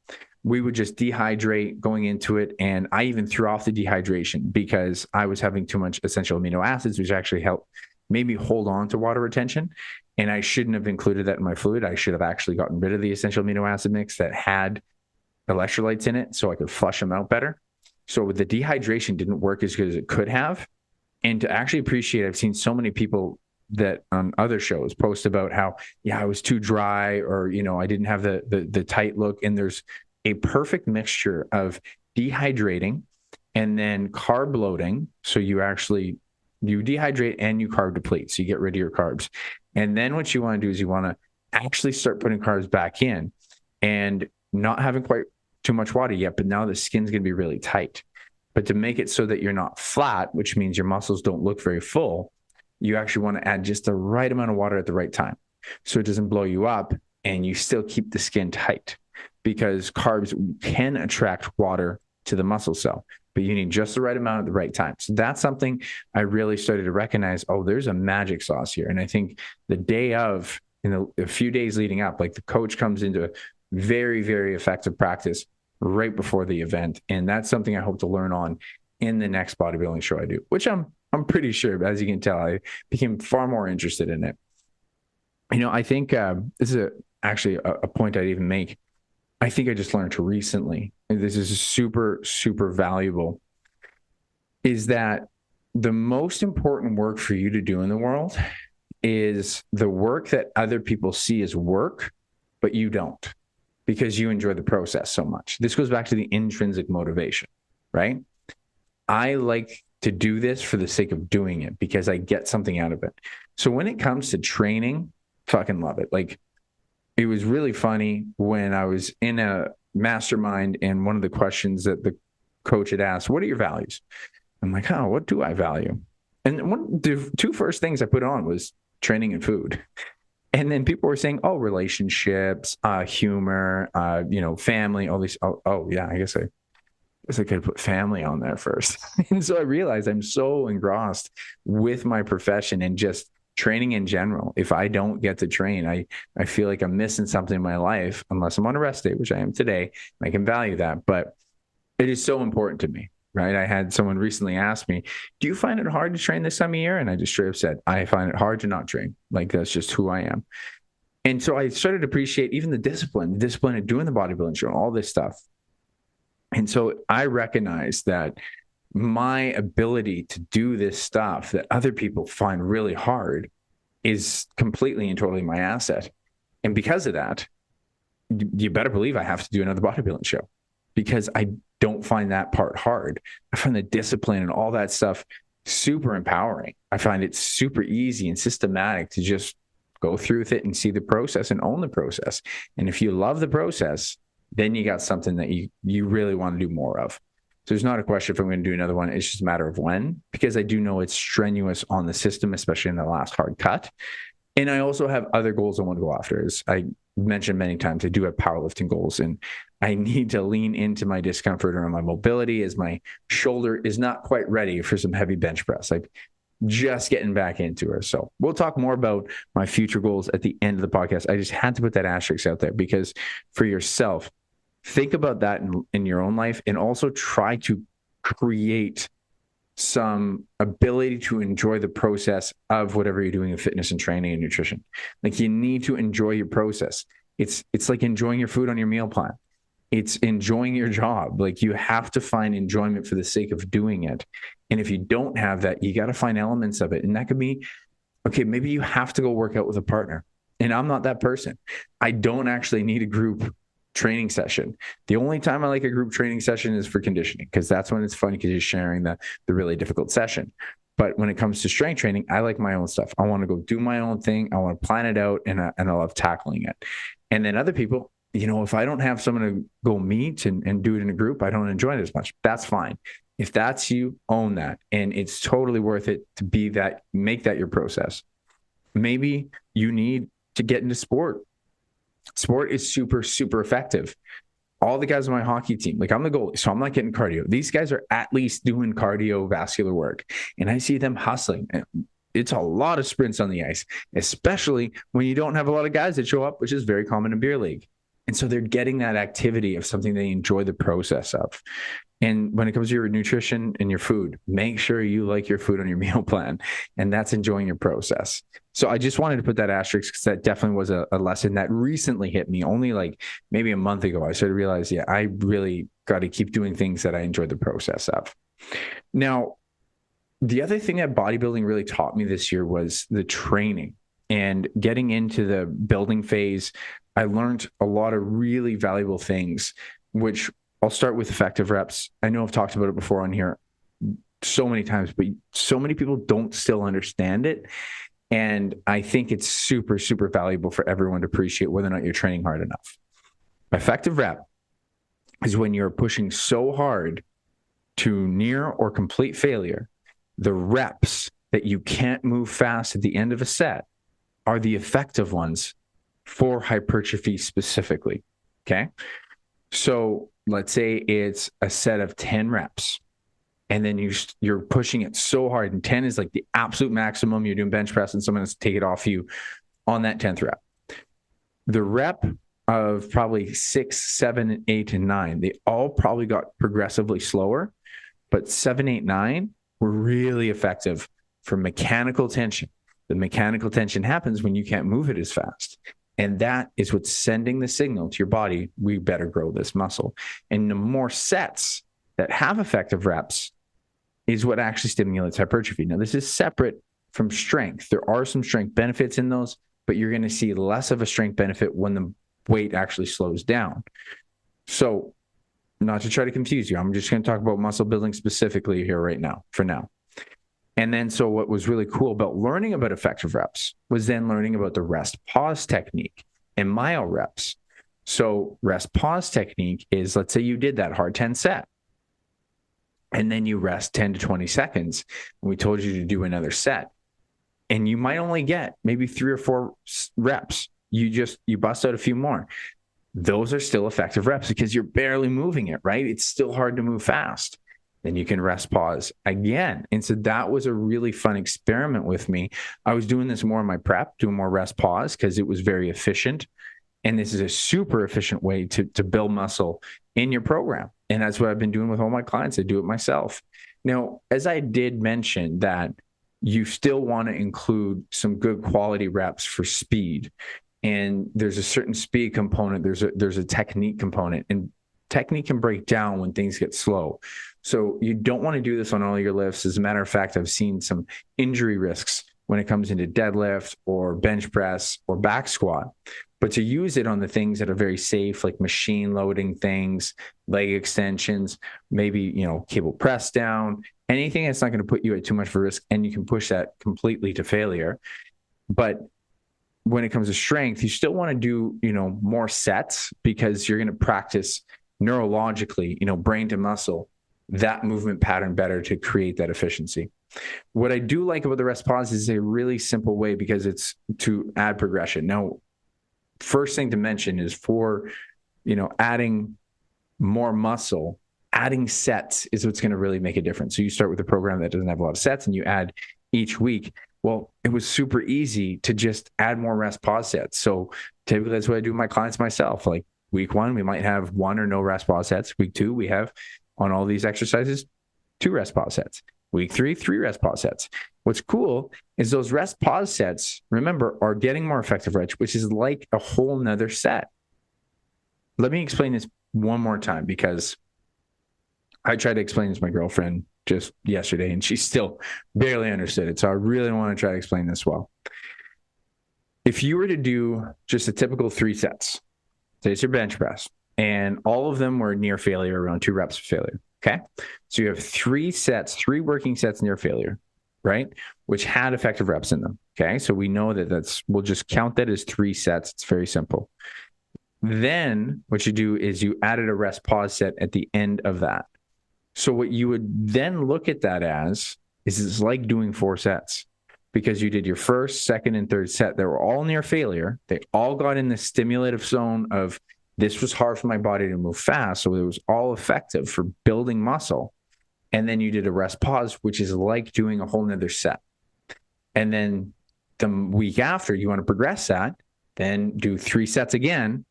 We would just dehydrate going into it, and I even threw off the dehydration because I was having too much essential amino acids, which actually helped maybe hold on to water retention, and I shouldn't have included that in my fluid. I should have actually gotten rid of the essential amino acid mix that had electrolytes in it so I could flush them out better. So the dehydration didn't work as good as it could have. And to actually appreciate, I've seen so many people that on other shows post about how, I was too dry, or, I didn't have the tight look. And there's a perfect mixture of dehydrating and then carb loading. So you dehydrate and you carb deplete. So you get rid of your carbs. And then what you want to do is you want to actually start putting carbs back in and not having quite too much water yet, but now the skin's going to be really tight. But to make it so that you're not flat, which means your muscles don't look very full, you actually want to add just the right amount of water at the right time. So it doesn't blow you up and you still keep the skin tight, because carbs can attract water to the muscle cell, but you need just the right amount at the right time. So that's something I really started to recognize. Oh, there's a magic sauce here. And I think the day of, a few days leading up, like the coach comes into very, very effective practice right before the event. And that's something I hope to learn on in the next bodybuilding show I do, which I'm pretty sure, but as you can tell, I became far more interested in it. I think this is actually a point I'd even make. I think I just learned recently, and this is super, super valuable, is that the most important work for you to do in the world is the work that other people see as work, but you don't, because you enjoy the process so much. This goes back to the intrinsic motivation, right? I like to do this for the sake of doing it because I get something out of it. So when it comes to training, fucking love it. Like, it was really funny when I was in a mastermind and one of the questions that the coach had asked, what are your values? I'm like, what do I value? And the two first things I put on was training and food. And then people were saying, relationships, humor, family, all these. Yeah, I guess I could put family on there first. And so I realized I'm so engrossed with my profession and just training in general. If I don't get to train, I feel like I'm missing something in my life, unless I'm on a rest day, which I am today. I can value that, but it is so important to me, right? I had someone recently ask me, do you find it hard to train this time of year? And I just straight up said, I find it hard to not train. Like, that's just who I am. And so I started to appreciate even the discipline of doing the bodybuilding show, all this stuff. And so I recognized that my ability to do this stuff that other people find really hard is completely and totally my asset. And because of that, you better believe I have to do another bodybuilding show, because I don't find that part hard. I find the discipline and all that stuff super empowering. I find it super easy and systematic to just go through with it and see the process and own the process. And if you love the process, then you got something that you really want to do more of. So there's not a question if I'm going to do another one. It's just a matter of when, because I do know it's strenuous on the system, especially in the last hard cut. And I also have other goals I want to go after. As I mentioned many times, I do have powerlifting goals, and I need to lean into my discomfort or my mobility, as my shoulder is not quite ready for some heavy bench press. Like, just getting back into it. So we'll talk more about my future goals at the end of the podcast. I just had to put that asterisk out there, because for yourself, think about that in your own life, and also try to create some ability to enjoy the process of whatever you're doing in fitness and training and nutrition. Like, you need to enjoy your process. It's like enjoying your food on your meal plan. It's enjoying your job. Like, you have to find enjoyment for the sake of doing it. And if you don't have that, you got to find elements of it. And that could be, okay, maybe you have to go work out with a partner. And I'm not that person. I don't actually need a group training session. The only time I like a group training session is for conditioning, because that's when it's fun, because you're sharing the really difficult session. But when it comes to strength training, I like my own stuff. I want to go do my own thing. I want to plan it out, and I love tackling it. And then other people, if I don't have someone to go meet and do it in a group, I don't enjoy it as much. That's fine. If that's you, own that. And it's totally worth it to be that, make that your process. Maybe you need to get into sport. Sport is super, super effective. All the guys on my hockey team, like, I'm the goalie, so I'm not getting cardio. These guys are at least doing cardiovascular work, and I see them hustling. It's a lot of sprints on the ice, especially when you don't have a lot of guys that show up, which is very common in beer league. And so they're getting that activity of something they enjoy the process of. And when it comes to your nutrition and your food, make sure you like your food on your meal plan, and that's enjoying your process. So I just wanted to put that asterisk, because that definitely was a lesson that recently hit me, only like maybe a month ago. I started to realize, yeah, I really got to keep doing things that I enjoy the process of. Now, the other thing that bodybuilding really taught me this year was the training, and getting into the building phase. I learned a lot of really valuable things, which I'll start with effective reps. I know I've talked about it before on here so many times, but so many people don't still understand it. And I think it's super, super valuable for everyone to appreciate whether or not you're training hard enough. Effective rep is when you're pushing so hard to near or complete failure. The reps that you can't move fast at the end of a set are the effective ones for hypertrophy specifically. Okay. So let's say it's a set of 10 reps, and then you're pushing it so hard, and 10 is like the absolute maximum. You're doing bench press, and someone has to take it off you on that 10th rep. The rep of probably 6, 7, 8, and 9, they all probably got progressively slower, but 7, 8, 9 were really effective for mechanical tension. The mechanical tension happens when you can't move it as fast. And that is what's sending the signal to your body, we better grow this muscle. And the more sets that have effective reps is what actually stimulates hypertrophy. Now, this is separate from strength. There are some strength benefits in those, but you're going to see less of a strength benefit when the weight actually slows down. So, not to try to confuse you, I'm just going to talk about muscle building specifically here right now, for now. And then, so what was really cool about learning about effective reps was then learning about the rest pause technique and myo reps. So rest pause technique is, let's say you did that hard 10 set, and then you rest 10 to 20 seconds. And we told you to do another set, and you might only get maybe 3 or 4 reps. You bust out a few more. Those are still effective reps because you're barely moving it, right? It's still hard to move fast. Then you can rest pause again. And so that was a really fun experiment with me. I was doing this more in my prep, doing more rest pause, because it was very efficient. And this is a super efficient way to build muscle in your program. And that's what I've been doing with all my clients. I do it myself. Now, as I did mention, that you still want to include some good quality reps for speed. And there's a certain speed component. There's a technique component, and technique can break down when things get slow. So you don't want to do this on all your lifts. As a matter of fact, I've seen some injury risks when it comes into deadlift or bench press or back squat. But to use it on the things that are very safe, like machine loading things, leg extensions, maybe, cable press down, anything that's not going to put you at too much of a risk, and you can push that completely to failure. But when it comes to strength, you still want to do, more sets, because you're going to practice neurologically, brain to muscle, that movement pattern better to create that efficiency. What I do like about the rest pause is a really simple way because it's to add progression. Now, first thing to mention is for, adding more muscle, adding sets is what's going to really make a difference. So you start with a program that doesn't have a lot of sets and you add each week. Well, it was super easy to just add more rest pause sets. So typically that's what I do with my clients myself. Like week 1, we might have 1 or no rest pause sets. Week 2, we have on all these exercises, 2 rest pause sets. Week 3, 3 rest pause sets. What's cool is those rest pause sets, remember, are getting more effective reps, which is like a whole nother set. Let me explain this one more time because I tried to explain this to my girlfriend just yesterday and she still barely understood it. So I really want to try to explain this well. If you were to do just a typical 3 sets, say it's your bench press, and all of them were near failure, around 2 reps of failure. Okay. So you have 3 sets, 3 working sets near failure, right? Which had effective reps in them. Okay. So we know that we'll just count that as 3 sets. It's very simple. Then what you do is you added a rest pause set at the end of that. So what you would then look at that as is it's like doing 4 sets because you did your first, second, and third set. They were all near failure. They all got in the stimulative zone of this was hard for my body to move fast. So it was all effective for building muscle. And then you did a rest pause, which is like doing a whole nother set. And then the week after, you want to progress that, then do 3 sets again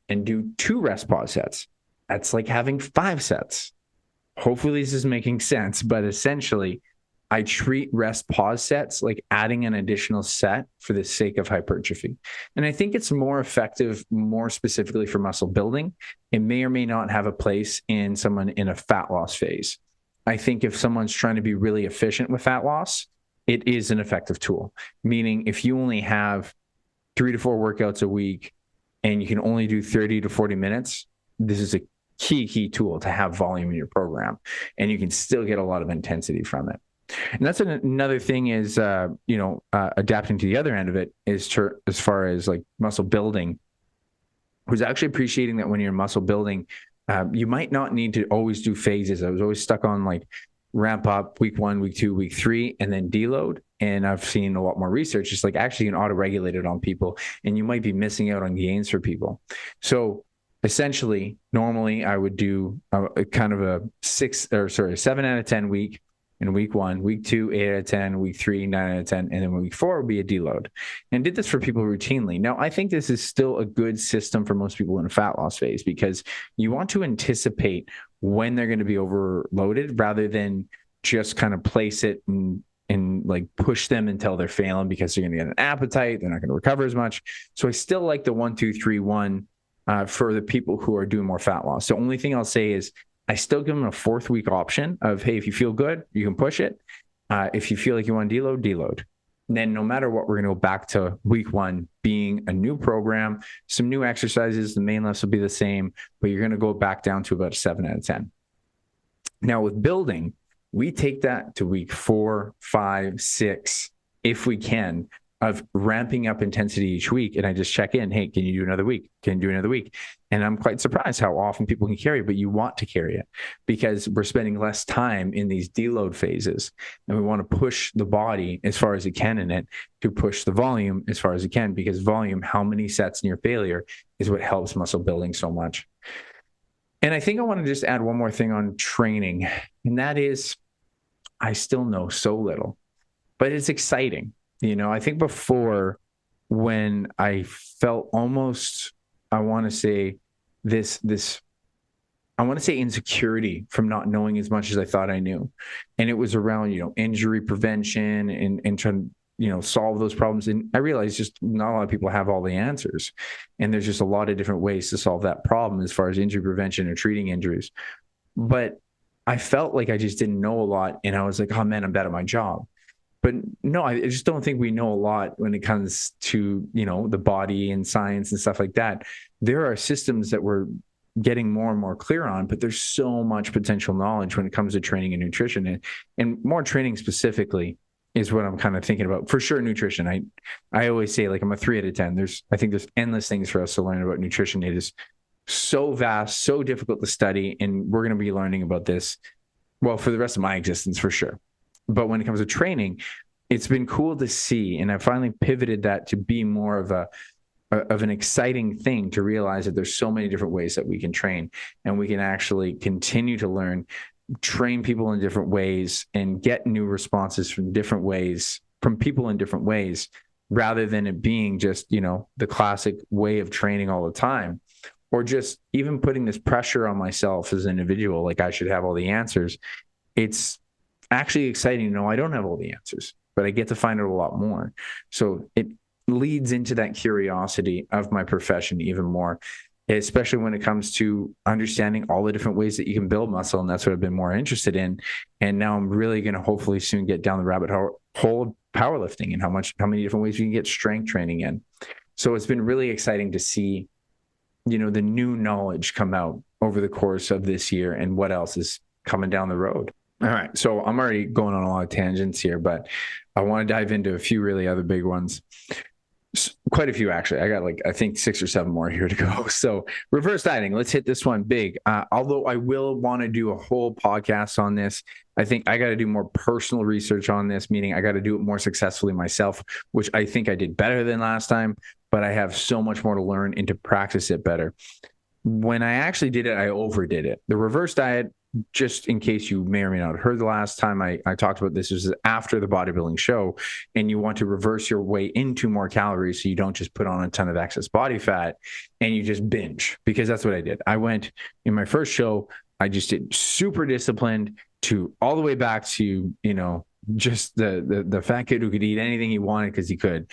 and do 2 rest pause sets. That's like having 5 sets. Hopefully this is making sense, but essentially I treat rest pause sets like adding an additional set for the sake of hypertrophy. And I think it's more effective, more specifically for muscle building. It may or may not have a place in someone in a fat loss phase. I think if someone's trying to be really efficient with fat loss, it is an effective tool. Meaning if you only have 3 to 4 workouts a week and you can only do 30 to 40 minutes, this is a key tool to have volume in your program. And you can still get a lot of intensity from it. And that's another thing is, adapting to the other end of it is as far as like muscle building, was actually appreciating that when you're muscle building, you might not need to always do phases. I was always stuck on like ramp up week 1, week 2, week 3, and then deload. And I've seen a lot more research. It's like actually you can auto-regulate it on people and you might be missing out on gains for people. So essentially, normally I would do a kind of a 7 out of 10 week in week 1, week 2, 8 out of 10, week 3, 9 out of 10, and then week 4 would be a deload. And did this for people routinely. Now, I think this is still a good system for most people in a fat loss phase because you want to anticipate when they're going to be overloaded rather than just kind of place it and like push them until they're failing because they're going to get an appetite. They're not going to recover as much. So I still like the 1, 2, 3, 1 for the people who are doing more fat loss. The only thing I'll say is I still give them a 4th week option of, hey, if you feel good, you can push it. If you feel like you want to deload. And then no matter what, we're going to go back to week 1 being a new program, some new exercises. The main lifts will be the same, but you're going to go back down to about 7 out of 10. Now with building, we take that to week 4, 5, 6, if we can, of ramping up intensity each week. And I just check in, hey, can you do another week? Can you do another week? And I'm quite surprised how often people can carry it, but you want to carry it because we're spending less time in these deload phases. And we want to push the body as far as it can in it to push the volume as far as it can, because volume, how many sets near failure, is what helps muscle building so much. And I think I want to just add one more thing on training. And that is, I still know so little, but it's exciting. I think before, when I felt almost, I want to say insecurity from not knowing as much as I thought I knew. And it was around, injury prevention and trying to, solve those problems. And I realized just not a lot of people have all the answers. And there's just a lot of different ways to solve that problem as far as injury prevention or treating injuries. But I felt like I just didn't know a lot. And I was like, oh man, I'm bad at my job. But no, I just don't think we know a lot when it comes to, the body and science and stuff like that. There are systems that we're getting more and more clear on, but there's so much potential knowledge when it comes to training and nutrition, and more training specifically is what I'm kind of thinking about. For sure, nutrition. I always say, like, I'm a 3 out of 10. I think there's endless things for us to learn about nutrition. It is so vast, so difficult to study, and we're going to be learning about this Well, for the rest of my existence, for sure. But when it comes to training, it's been cool to see, and I finally pivoted that to be more of an exciting thing, to realize that there's so many different ways that we can train, and we can actually continue to learn, train people in different ways, and get new responses from different ways, from people in different ways, rather than it being just, the classic way of training all the time, or just even putting this pressure on myself as an individual, like I should have all the answers. It's actually exciting to know I don't have all the answers, but I get to find out a lot more. So it leads into that curiosity of my profession even more, especially when it comes to understanding all the different ways that you can build muscle. And that's what I've been more interested in. And now I'm really going to hopefully soon get down the rabbit hole of powerlifting and how many different ways you can get strength training in. So it's been really exciting to see, the new knowledge come out over the course of this year and what else is coming down the road. All right. So I'm already going on a lot of tangents here, but I want to dive into a few really other big ones. Quite a few, actually. I got I think 6 or 7 more here to go. So reverse dieting, let's hit this one big. Although I will want to do a whole podcast on this, I think I got to do more personal research on this, meaning I got to do it more successfully myself, which I think I did better than last time, but I have so much more to learn and to practice it better. When I actually did it, I overdid it. The reverse diet, just in case you may or may not have heard the last time I talked about this, was after the bodybuilding show, and you want to reverse your way into more calories so you don't just put on a ton of excess body fat and you just binge, because that's what I did. I went in my first show, I just did super disciplined to all the way back to, just the fat kid who could eat anything he wanted because he could,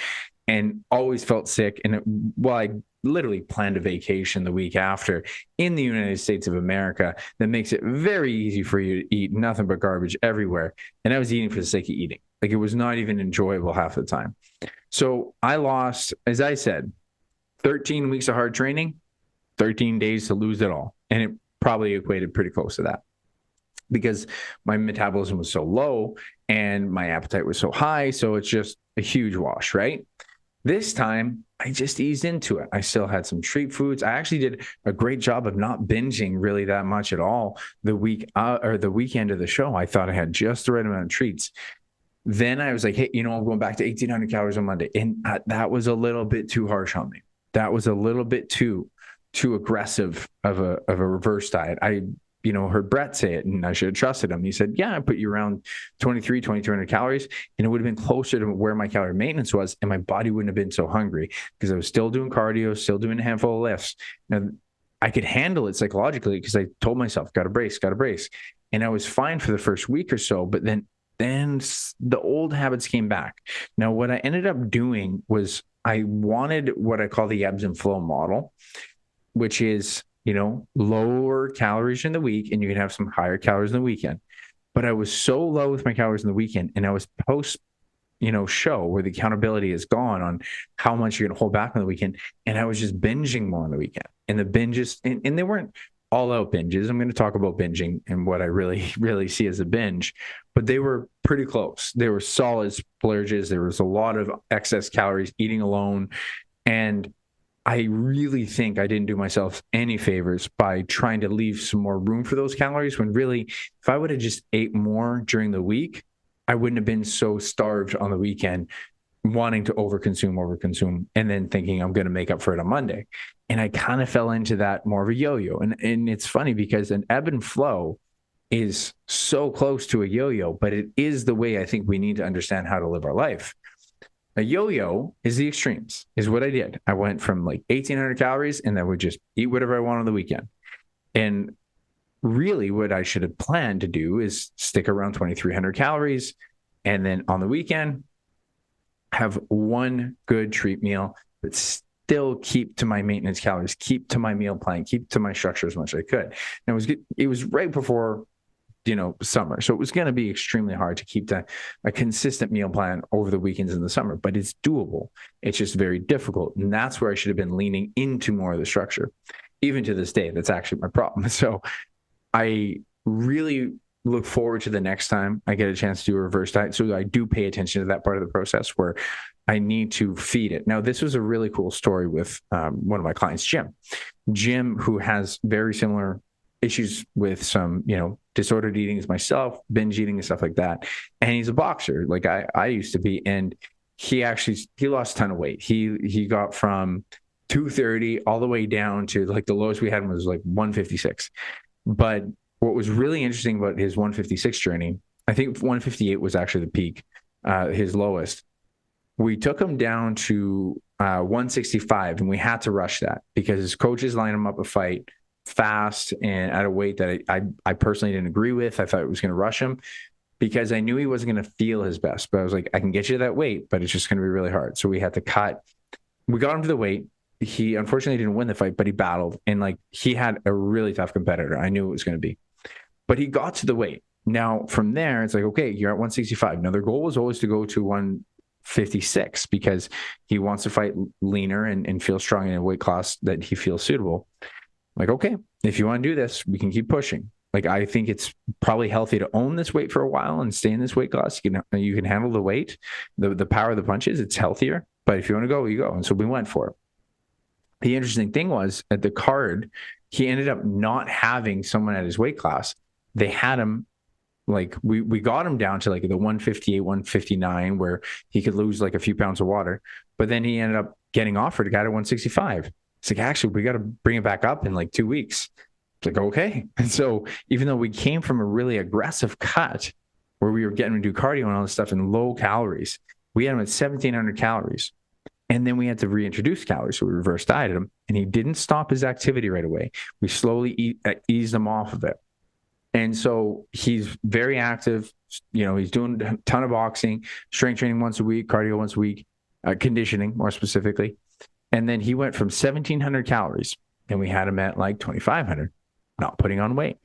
and always felt sick. And I literally planned a vacation the week after in the United States of America that makes it very easy for you to eat nothing but garbage everywhere. And I was eating for the sake of eating. It was not even enjoyable half the time. So I lost, as I said, 13 weeks of hard training, 13 days to lose it all. And it probably equated pretty close to that, because my metabolism was so low and my appetite was so high. So it's just a huge wash, right? This time, I just eased into it. I still had some treat foods. I actually did a great job of not binging really that much at all the weekend of the show. I thought I had just the right amount of treats. Then I was like, hey, I'm going back to 1,800 calories on Monday. And that was a little bit too harsh on me. That was a little bit too aggressive of a reverse diet. I heard Brett say it, and I should have trusted him. He said, yeah, I put you around 2,300 calories, and it would have been closer to where my calorie maintenance was, and my body wouldn't have been so hungry because I was still doing cardio, still doing a handful of lifts. Now, I could handle it psychologically because I told myself, got to brace. And I was fine for the first week or so, but then the old habits came back. Now, what I ended up doing was I wanted what I call the ebbs and flow model, which is, lower calories in the week, and you can have some higher calories in the weekend. But I was so low with my calories in the weekend, and I was post, show where the accountability is gone on how much you're going to hold back on the weekend. And I was just binging more on the weekend. And the binges, and they weren't all out binges. I'm going to talk about binging and what I really, really see as a binge, but they were pretty close. They were solid splurges. There was a lot of excess calories eating alone. And I really think I didn't do myself any favors by trying to leave some more room for those calories, when really, if I would have just ate more during the week, I wouldn't have been so starved on the weekend, wanting to overconsume, and then thinking I'm going to make up for it on Monday. And I kind of fell into that more of a yo-yo. And it's funny because an ebb and flow is so close to a yo-yo, but it is the way I think we need to understand how to live our life. A yo-yo is the extremes, is what I did. I went from 1,800 calories, and I would just eat whatever I want on the weekend. And really what I should have planned to do is stick around 2,300 calories. And then on the weekend, have one good treat meal, but still keep to my maintenance calories, keep to my meal plan, keep to my structure as much as I could. And it was right before summer. So it was going to be extremely hard to keep a consistent meal plan over the weekends in the summer, but it's doable. It's just very difficult. And that's where I should have been leaning into more of the structure. Even to this day, that's actually my problem. So I really look forward to the next time I get a chance to do a reverse diet. So I do pay attention to that part of the process where I need to feed it. Now, this was a really cool story with one of my clients, Jim, who has very similar issues with some, disordered eating as myself, binge eating and stuff like that. And he's a boxer, like I used to be. And he lost a ton of weight. He got from 230 all the way down to like the lowest we had was like 156. But what was really interesting about his 156 journey, I think 158 was actually the peak, his lowest. We took him down to 165, and we had to rush that because his coaches lined him up a fight fast and at a weight that I personally didn't agree with. I thought it was going to rush him because I knew he wasn't going to feel his best. But I was like, I can get you to that weight, but it's just going to be really hard. So we had to cut. We got him to the weight. He unfortunately didn't win the fight, but he battled. And like he had a really tough competitor. I knew it was going to be. But he got to the weight. Now, from there, it's like, okay, you're at 165. Now, their goal was always to go to 156 because he wants to fight leaner and feel strong in a weight class that he feels suitable. Like, okay, if you want to do this, we can keep pushing. Like, I think it's probably healthy to own this weight for a while and stay in this weight class. You can handle the weight, the power of the punches. It's healthier. But if you want to go, you go. And so we went for it. The interesting thing was at the card, he ended up not having someone at his weight class. They had him, like, we got him down to like the 158, 159, where he could lose like a few pounds of water. But then he ended up getting offered a guy to 165. It's like, actually, we got to bring it back up in like 2 weeks. It's like, okay. And so even though we came from a really aggressive cut where we were getting him to do cardio and all this stuff in low calories, we had him at 1,700 calories. And then we had to reintroduce calories. So we reverse dieted him, and he didn't stop his activity right away. We slowly eased him off of it. And so he's very active. He's doing a ton of boxing, strength training once a week, cardio once a week, conditioning more specifically. And then he went from 1,700 calories, and we had him at like 2,500, not putting on weight.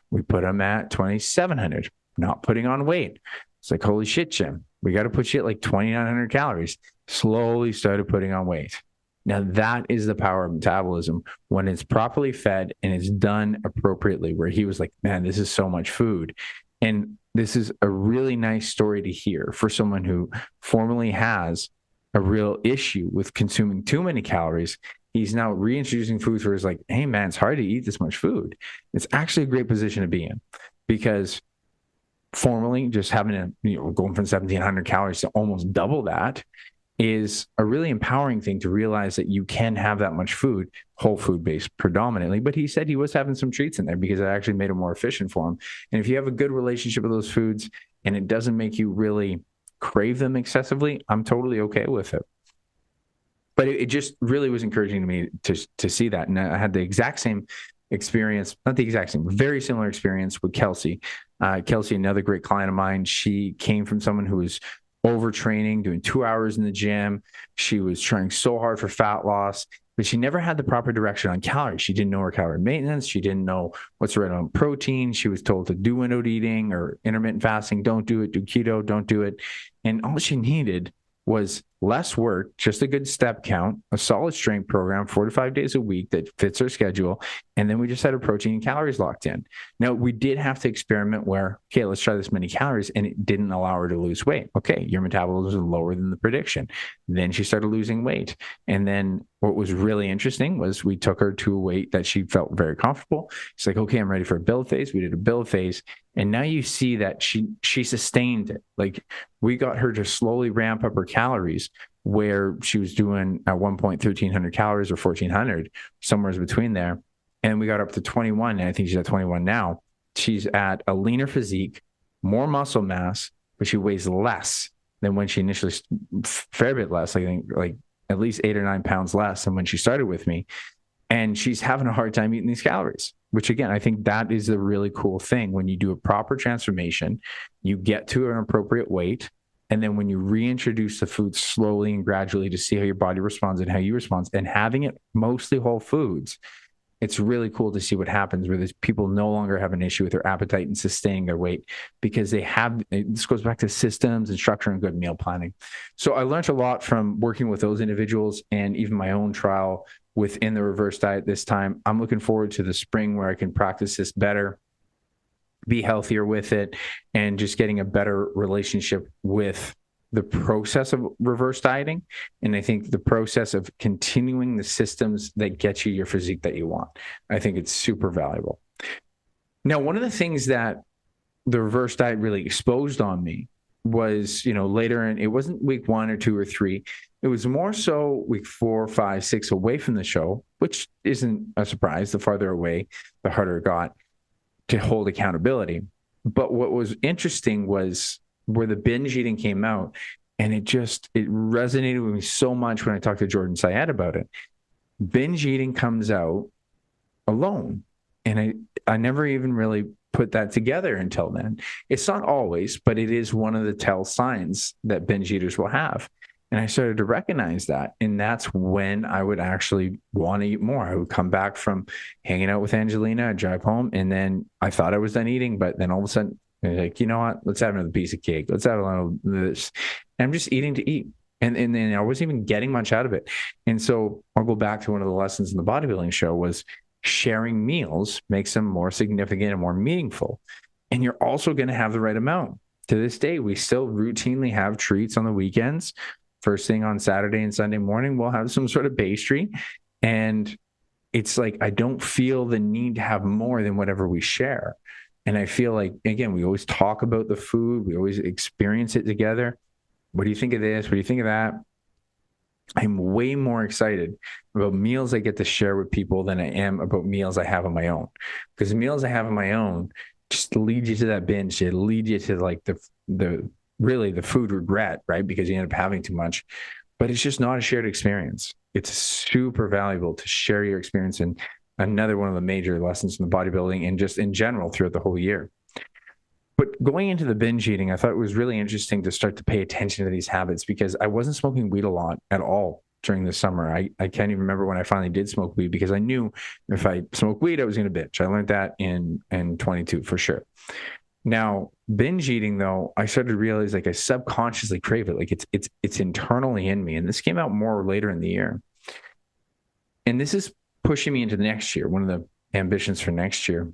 We put him at 2,700, not putting on weight. It's like, holy shit, Jim, we got to put you at like 2,900 calories. Slowly started putting on weight. Now that is the power of metabolism when it's properly fed and it's done appropriately, where he was like, man, this is so much food. And this is a really nice story to hear for someone who formerly has a real issue with consuming too many calories. He's now reintroducing foods where it's like, hey man, it's hard to eat this much food. It's actually a great position to be in because formerly just having going from 1,700 calories to almost double that is a really empowering thing to realize that you can have that much food, whole food based predominantly. But he said he was having some treats in there because it actually made it more efficient for him. And if you have a good relationship with those foods and it doesn't make you really crave them excessively, I'm totally okay with it. But it just really was encouraging to me to see that. And I had the exact same experience, not the exact same, very similar experience with Kelsey. Kelsey, another great client of mine, she came from someone who was overtraining, doing 2 hours in the gym. She was trying so hard for fat loss, but she never had the proper direction on calories. She didn't know her calorie maintenance. She didn't know what's right on protein. She was told to do windowed eating or intermittent fasting. Don't do it. Do keto. Don't do it. And all she needed was less work, just a good step count, a solid strength program, 4 to 5 days a week that fits her schedule. And then we just had her protein and calories locked in. Now, we did have to experiment where, okay, let's try this many calories, and it didn't allow her to lose weight. Okay, your metabolism is lower than the prediction. Then she started losing weight. And then what was really interesting was we took her to a weight that she felt very comfortable. She's like, okay, I'm ready for a build phase. We did a build phase. And now you see that she sustained it. Like we got her to slowly ramp up her calories where she was doing at one point 1,300 calories or 1,400, somewhere between there. And we got up to 21. And I think she's at 21 now. She's at a leaner physique, more muscle mass, but she weighs less than when she initially, fair bit less, I think like at least 8 or 9 pounds less than when she started with me. And she's having a hard time eating these calories, which again, I think that is the really cool thing. When you do a proper transformation, you get to an appropriate weight. And then when you reintroduce the food slowly and gradually to see how your body responds and how you respond, and having it mostly whole foods, it's really cool to see what happens where these people no longer have an issue with their appetite and sustaining their weight because they have, this goes back to systems and structure and good meal planning. So I learned a lot from working with those individuals and even my own trial within the reverse diet this time. I'm looking forward to the spring where I can practice this better, be healthier with it, and just getting a better relationship with the process of reverse dieting. And I think the process of continuing the systems that get you your physique that you want, I think it's super valuable. Now, one of the things that the reverse diet really exposed on me was, later in, it wasn't week 1 or 2 or 3. It was more so week 4, 5, 6 away from the show, which isn't a surprise. The farther away, the harder it got to hold accountability. But what was interesting was where the binge eating came out, and it resonated with me so much when I talked to Jordan Syed about it. Binge eating comes out alone. And I never even really put that together until then. It's not always, but it is one of the tell signs that binge eaters will have. And I started to recognize that. And that's when I would actually want to eat more. I would come back from hanging out with Angelina, I'd drive home, and then I thought I was done eating, but then all of a sudden, I'm like, you know what? Let's have another piece of cake. Let's have a little of this. And I'm just eating to eat. And then I wasn't even getting much out of it. And so I'll go back to one of the lessons in the bodybuilding show was sharing meals makes them more significant and more meaningful. And you're also going to have the right amount. To this day, we still routinely have treats on the weekends. First thing on Saturday and Sunday morning, we'll have some sort of pastry. And it's like, I don't feel the need to have more than whatever we share. And I feel like, again, we always talk about the food. We always experience it together. What do you think of this? What do you think of that? I'm way more excited about meals I get to share with people than I am about meals I have on my own. Because the meals I have on my own just lead you to that binge. It lead you to like the food regret, right? Because you end up having too much. But it's just not a shared experience. It's super valuable to share your experience. And another one of the major lessons in the bodybuilding and just in general throughout the whole year. But going into the binge eating, I thought it was really interesting to start to pay attention to these habits because I wasn't smoking weed a lot at all during the summer. I can't even remember when I finally did smoke weed because I knew if I smoked weed, I was going to binge. I learned that in 22 for sure. Now, binge eating, though, I started to realize like I subconsciously crave it. Like it's internally in me. And this came out more later in the year. And this is pushing me into the next year, one of the ambitions for next year.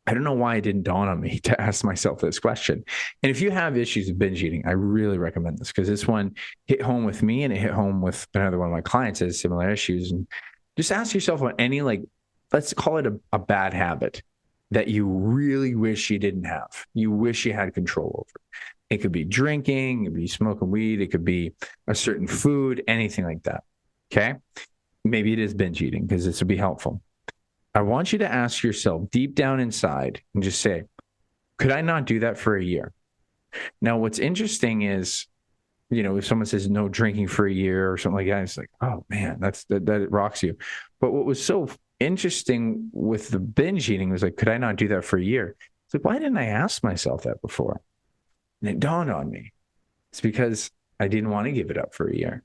I don't know why it didn't dawn on me to ask myself this question. And if you have issues with binge eating, I really recommend this because this one hit home with me and it hit home with another one of my clients that has similar issues. And just ask yourself about any, like, let's call it a bad habit that you really wish you didn't have. You wish you had control over. It could be drinking, it could be smoking weed, it could be a certain food, anything like that. Okay. Maybe it is binge eating because this would be helpful. I want you to ask yourself deep down inside and just say, could I not do that for a year? Now, what's interesting is, if someone says no drinking for a year or something like that, it's like, oh man, that rocks you. But what was so interesting with the binge eating was like, could I not do that for a year? It's like, why didn't I ask myself that before? And it dawned on me. It's because I didn't want to give it up for a year.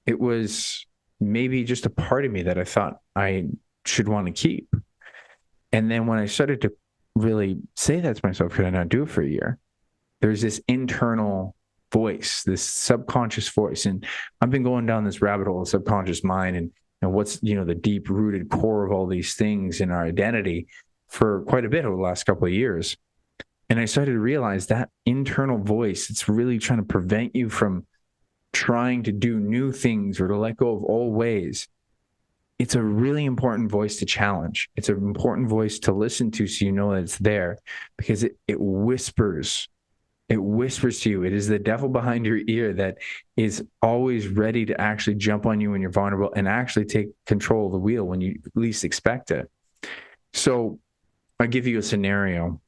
It was maybe just a part of me that I thought I should want to keep. And then when I started to really say that to myself, could I not do it for a year? There's this internal voice, this subconscious voice. And I've been going down this rabbit hole of subconscious mind and what's, the deep rooted core of all these things in our identity for quite a bit over the last couple of years. And I started to realize that internal voice, it's really trying to prevent you from trying to do new things or to let go of old ways. It's a really important voice to challenge. It's an important voice to listen to so you know that it's there because it whispers. It whispers to you. It is the devil behind your ear that is always ready to actually jump on you when you're vulnerable and actually take control of the wheel when you least expect it. So I'll give you a scenario.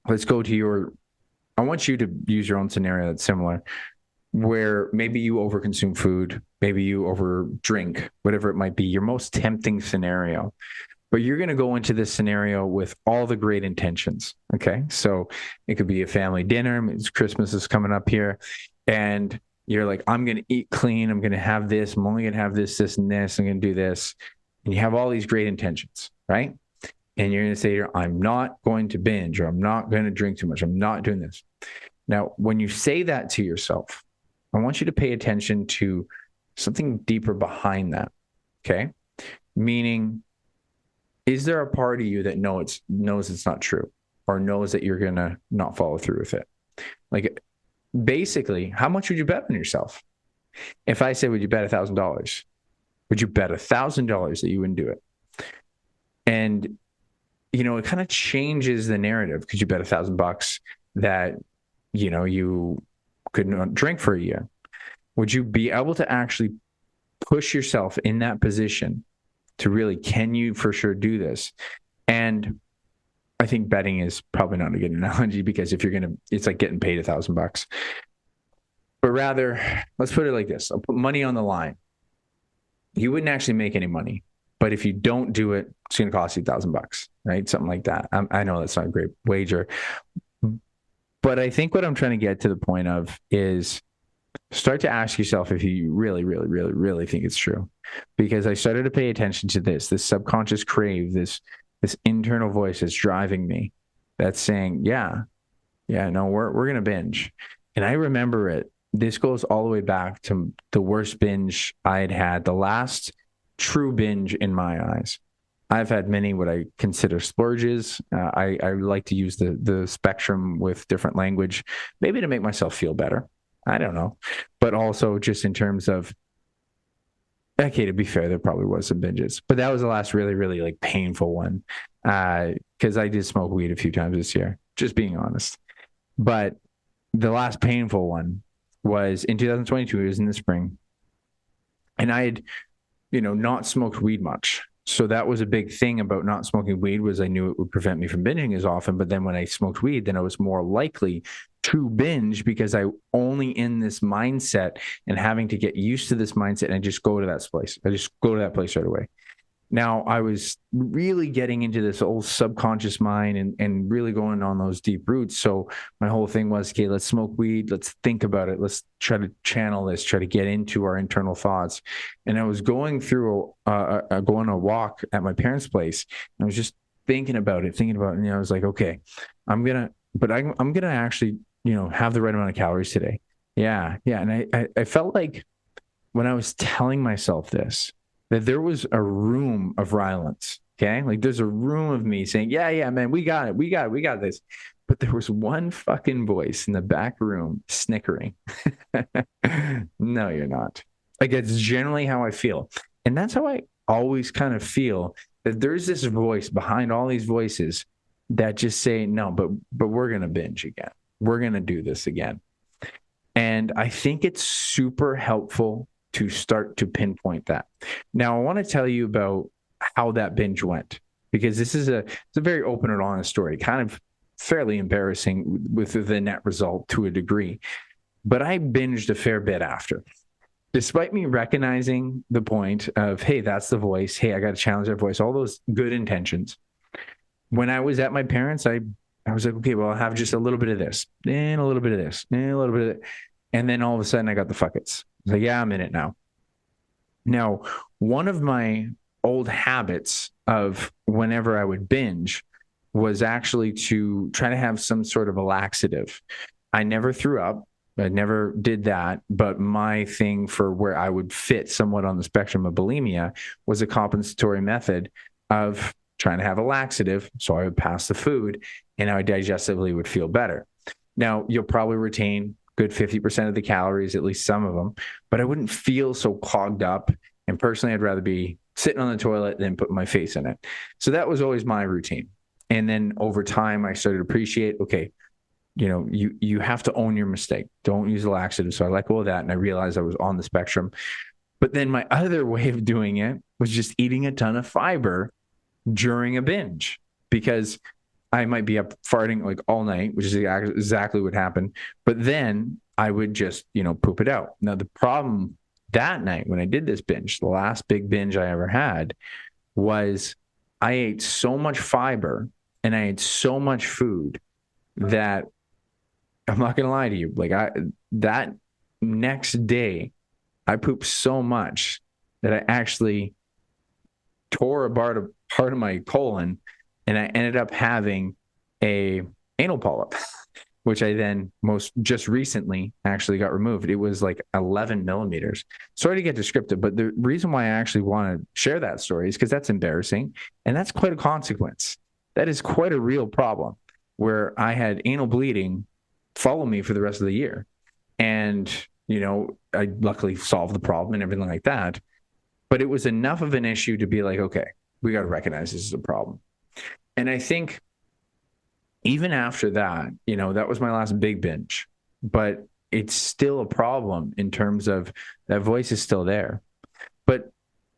Let's go to I want you to use your own scenario that's similar, where maybe you overconsume food, maybe you overdrink, whatever it might be, your most tempting scenario. But you're going to go into this scenario with all the great intentions. Okay. So it could be a family dinner. Christmas is coming up here. And you're like, I'm going to eat clean. I'm going to have this. I'm only going to have this, this, and this. I'm going to do this. And you have all these great intentions, right? And you're going to say, I'm not going to binge, or I'm not going to drink too much. I'm not doing this. Now, when you say that to yourself, I want you to pay attention to something deeper behind that. Okay. Meaning, is there a part of you that knows it's not true or knows that you're going to not follow through with it? Like, basically, how much would you bet on yourself? If I say, would you bet $1,000? Would you bet $1,000 that you wouldn't do it? And it kind of changes the narrative because you bet $1,000 that, you could not drink for a year. Would you be able to actually push yourself in that position to really, can you for sure do this? And I think betting is probably not a good analogy because if you're going to, it's like getting paid $1,000. But rather, let's put it like this. I'll put money on the line. You wouldn't actually make any money, but if you don't do it, it's going to cost you $1,000, right? Something like that. I know that's not a great wager, but I think what I'm trying to get to the point of is start to ask yourself if you really, really, really, really think it's true. Because I started to pay attention to this subconscious crave, this internal voice that's driving me, that's saying, yeah, no, we're going to binge. And I remember it. This goes all the way back to the worst binge I had, the last true binge in my eyes. I've had many what I consider splurges. I like to use the spectrum with different language, maybe to make myself feel better. I don't know. But also just in terms of, okay, to be fair, there probably was some binges. But that was the last really, really like painful one. Because I did smoke weed a few times this year, just being honest. But the last painful one was in 2022. It was in the spring. And I had, not smoked weed much. So that was a big thing about not smoking weed, was I knew it would prevent me from binging as often. But then when I smoked weed, then I was more likely to binge because I only in this mindset and having to get used to this mindset and I just go to that place. I just go to that place right away. Now I was really getting into this old subconscious mind and really going on those deep roots. So my whole thing was, okay, let's smoke weed. Let's think about it. Let's try to channel this, try to get into our internal thoughts. And I was going through, going on a walk at my parents' place. And I was just thinking about it. And I was like, okay, I'm going to actually, have the right amount of calories today. Yeah. And I felt like when I was telling myself this, that there was a room of Rylance, okay? Like there's a room of me saying, yeah, man, we got this. But there was one fucking voice in the back room snickering. No, you're not. Like it's generally how I feel. And that's how I always kind of feel, that there's this voice behind all these voices that just say, no, but we're going to binge again. We're going to do this again. And I think it's super helpful to start to pinpoint that. Now, I want to tell you about how that binge went, because it's a very open and honest story, kind of fairly embarrassing with the net result to a degree. But I binged a fair bit after. Despite me recognizing the point of, hey, that's the voice. Hey, I got to challenge that voice, all those good intentions. When I was at my parents', I was like, okay, well, I'll have just a little bit of this and a little bit of this and a little bit of that. And then all of a sudden I got the fuckets. I was like, yeah, I'm in it now. Now, one of my old habits of whenever I would binge was actually to try to have some sort of a laxative. I never threw up. I never did that. But my thing for where I would fit somewhat on the spectrum of bulimia was a compensatory method of trying to have a laxative. So I would pass the food and I digestively would feel better. Now, you'll probably retain good 50% of the calories, at least some of them, but I wouldn't feel so clogged up. And personally, I'd rather be sitting on the toilet than putting my face in it. So that was always my routine. And then over time, I started to appreciate, okay, you have to own your mistake. Don't use a laxative. So I let go of that. And I realized I was on the spectrum. But then my other way of doing it was just eating a ton of fiber during a binge, because I might be up farting like all night, which is exactly what happened. But then I would just, poop it out. Now, the problem that night when I did this binge, the last big binge I ever had, was I ate so much fiber and I ate so much food that I'm not going to lie to you. Like that next day, I pooped so much that I actually tore a part of my colon. And I ended up having a anal polyp, which I then just recently actually got removed. It was like 11 millimeters. Sorry to get descriptive, but the reason why I actually want to share that story is because that's embarrassing. And that's quite a consequence. That is quite a real problem, where I had anal bleeding follow me for the rest of the year. And, I luckily solved the problem and everything like that. But it was enough of an issue to be like, okay, we got to recognize this is a problem. And I think even after that, that was my last big binge, but it's still a problem in terms of that voice is still there. But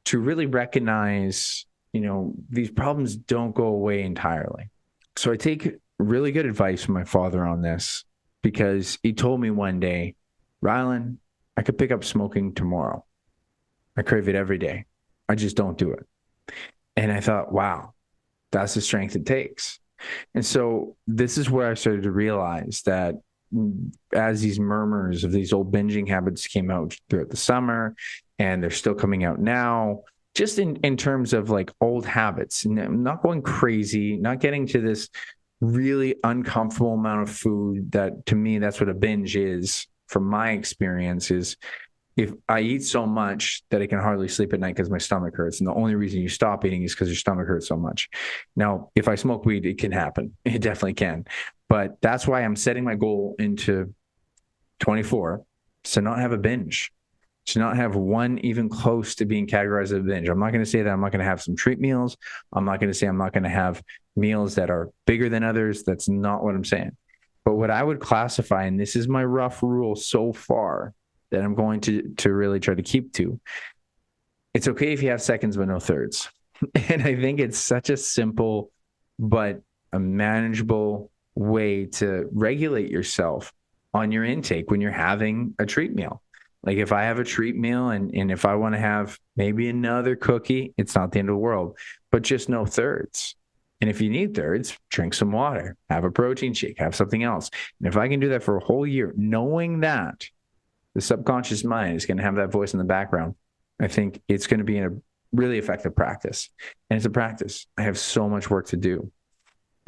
to really recognize, these problems don't go away entirely. So I take really good advice from my father on this because he told me one day, Rhyland, I could pick up smoking tomorrow. I crave it every day. I just don't do it. And I thought, wow, that's the strength it takes. And so this is where I started to realize that as these murmurs of these old binging habits came out throughout the summer, and they're still coming out now, just in terms of like old habits, not going crazy, not getting to this really uncomfortable amount of food that, to me, that's what a binge is. From my experience, is if I eat so much that I can hardly sleep at night because my stomach hurts. And the only reason you stop eating is because your stomach hurts so much. Now, if I smoke weed, it can happen. It definitely can. But that's why I'm setting my goal into 24 to not have a binge, to not have one even close to being categorized as a binge. I'm not going to say that I'm not going to have some treat meals. I'm not going to say I'm not going to have meals that are bigger than others. That's not what I'm saying. But what I would classify, and this is my rough rule so far, that I'm going to really try to keep to. It's okay if you have seconds, but no thirds. And I think it's such a simple, but a manageable way to regulate yourself on your intake when you're having a treat meal. Like if I have a treat meal and if I want to have maybe another cookie, it's not the end of the world, but just no thirds. And if you need thirds, drink some water, have a protein shake, have something else. And if I can do that for a whole year, knowing that the subconscious mind is going to have that voice in the background, I think it's going to be a really effective practice. And it's a practice. I have so much work to do.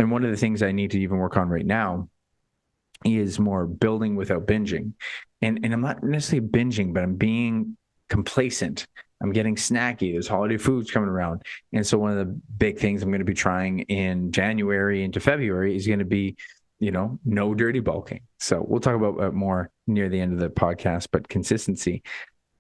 And one of the things I need to even work on right now is more building without binging. And I'm not necessarily binging, but I'm being complacent. I'm getting snacky. There's holiday foods coming around. And so one of the big things I'm going to be trying in January into February is going to be, no dirty bulking. So we'll talk about more near the end of the podcast, but consistency.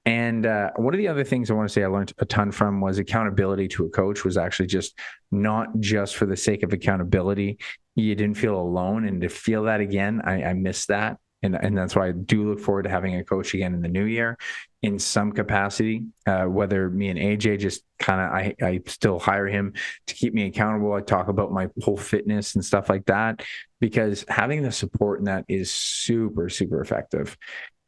And one of the other things I want to say I learned a ton from was accountability to a coach was actually just not just for the sake of accountability. You didn't feel alone. And to feel that again, I miss that. And that's why I do look forward to having a coach again in the new year in some capacity, whether me and AJ just kind of, I still hire him to keep me accountable. I talk about my whole fitness and stuff like that, because having the support in that is super, super effective.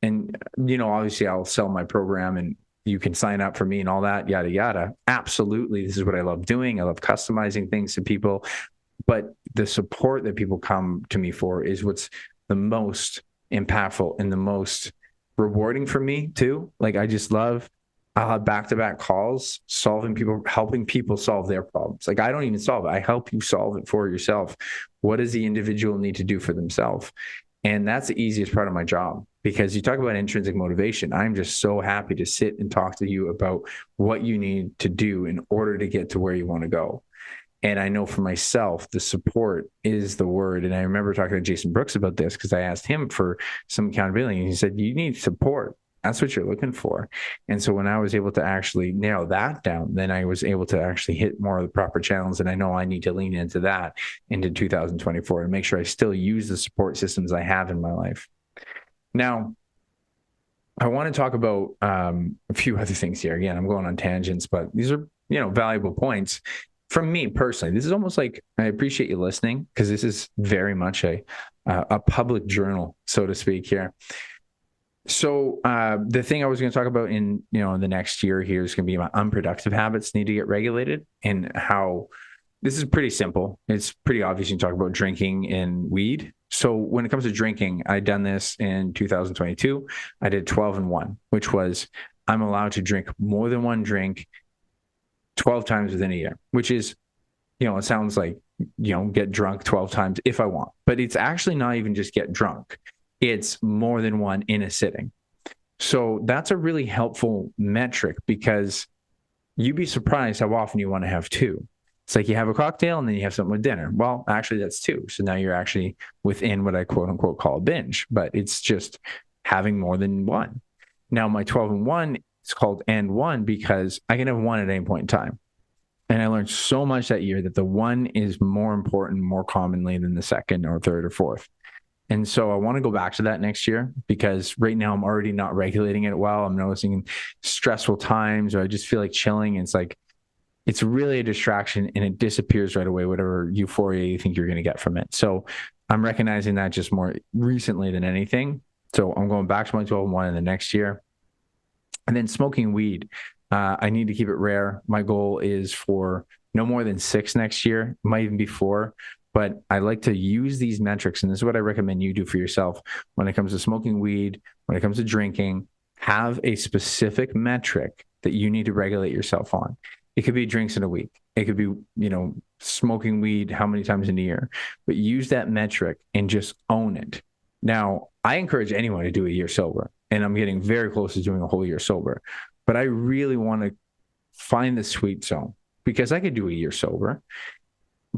And, obviously I'll sell my program and you can sign up for me and all that, yada, yada. Absolutely. This is what I love doing. I love customizing things to people, but the support that people come to me for is what's the most impactful and the most rewarding for me too. Like I'll have back-to-back calls helping people solve their problems. Like I don't even solve it. I help you solve it for yourself. What does the individual need to do for themselves? And that's the easiest part of my job, because you talk about intrinsic motivation. I'm just so happy to sit and talk to you about what you need to do in order to get to where you want to go. And I know for myself, the support is the word. And I remember talking to Jason Brooks about this because I asked him for some accountability. And he said, you need support. That's what you're looking for. And so when I was able to actually narrow that down, then I was able to actually hit more of the proper channels. And I know I need to lean into that into 2024 and make sure I still use the support systems I have in my life. Now, I want to talk about a few other things here. Again, I'm going on tangents, but these are, valuable points. From me personally, this is almost like I appreciate you listening, because this is very much a public journal, so to speak here. So the thing I was going to talk about in the next year here is going to be my unproductive habits need to get regulated, and how this is pretty simple. It's pretty obvious. You talk about drinking and weed. So when it comes to drinking, I done this in 2022. I did 12 and 1, which was I'm allowed to drink more than one drink 12 times within a year, which is, it sounds like, get drunk 12 times if I want, but it's actually not even just get drunk. It's more than one in a sitting. So that's a really helpful metric, because you'd be surprised how often you want to have two. It's like you have a cocktail and then you have something with dinner. Well, actually that's two. So now you're actually within what I quote unquote call a binge, but it's just having more than one. Now my 12 and 1, it's called and one because I can have one at any point in time. And I learned so much that year that the one is more important more commonly than the second or third or fourth. And so I want to go back to that next year, because right now I'm already not regulating it well. I'm noticing stressful times, or I just feel like chilling. It's like, it's really a distraction and it disappears right away, whatever euphoria you think you're going to get from it. So I'm recognizing that just more recently than anything. So I'm going back to my 12-1 in the next year. And then smoking weed, I need to keep it rare. My goal is for no more than 6 next year, might even be 4. But I like to use these metrics, and this is what I recommend you do for yourself when it comes to smoking weed, when it comes to drinking. Have a specific metric that you need to regulate yourself on. It could be drinks in a week. It could be, smoking weed how many times in a year, but use that metric and just own it. Now, I encourage anyone to do a year sober, and I'm getting very close to doing a whole year sober, but I really want to find the sweet zone, because I could do a year sober,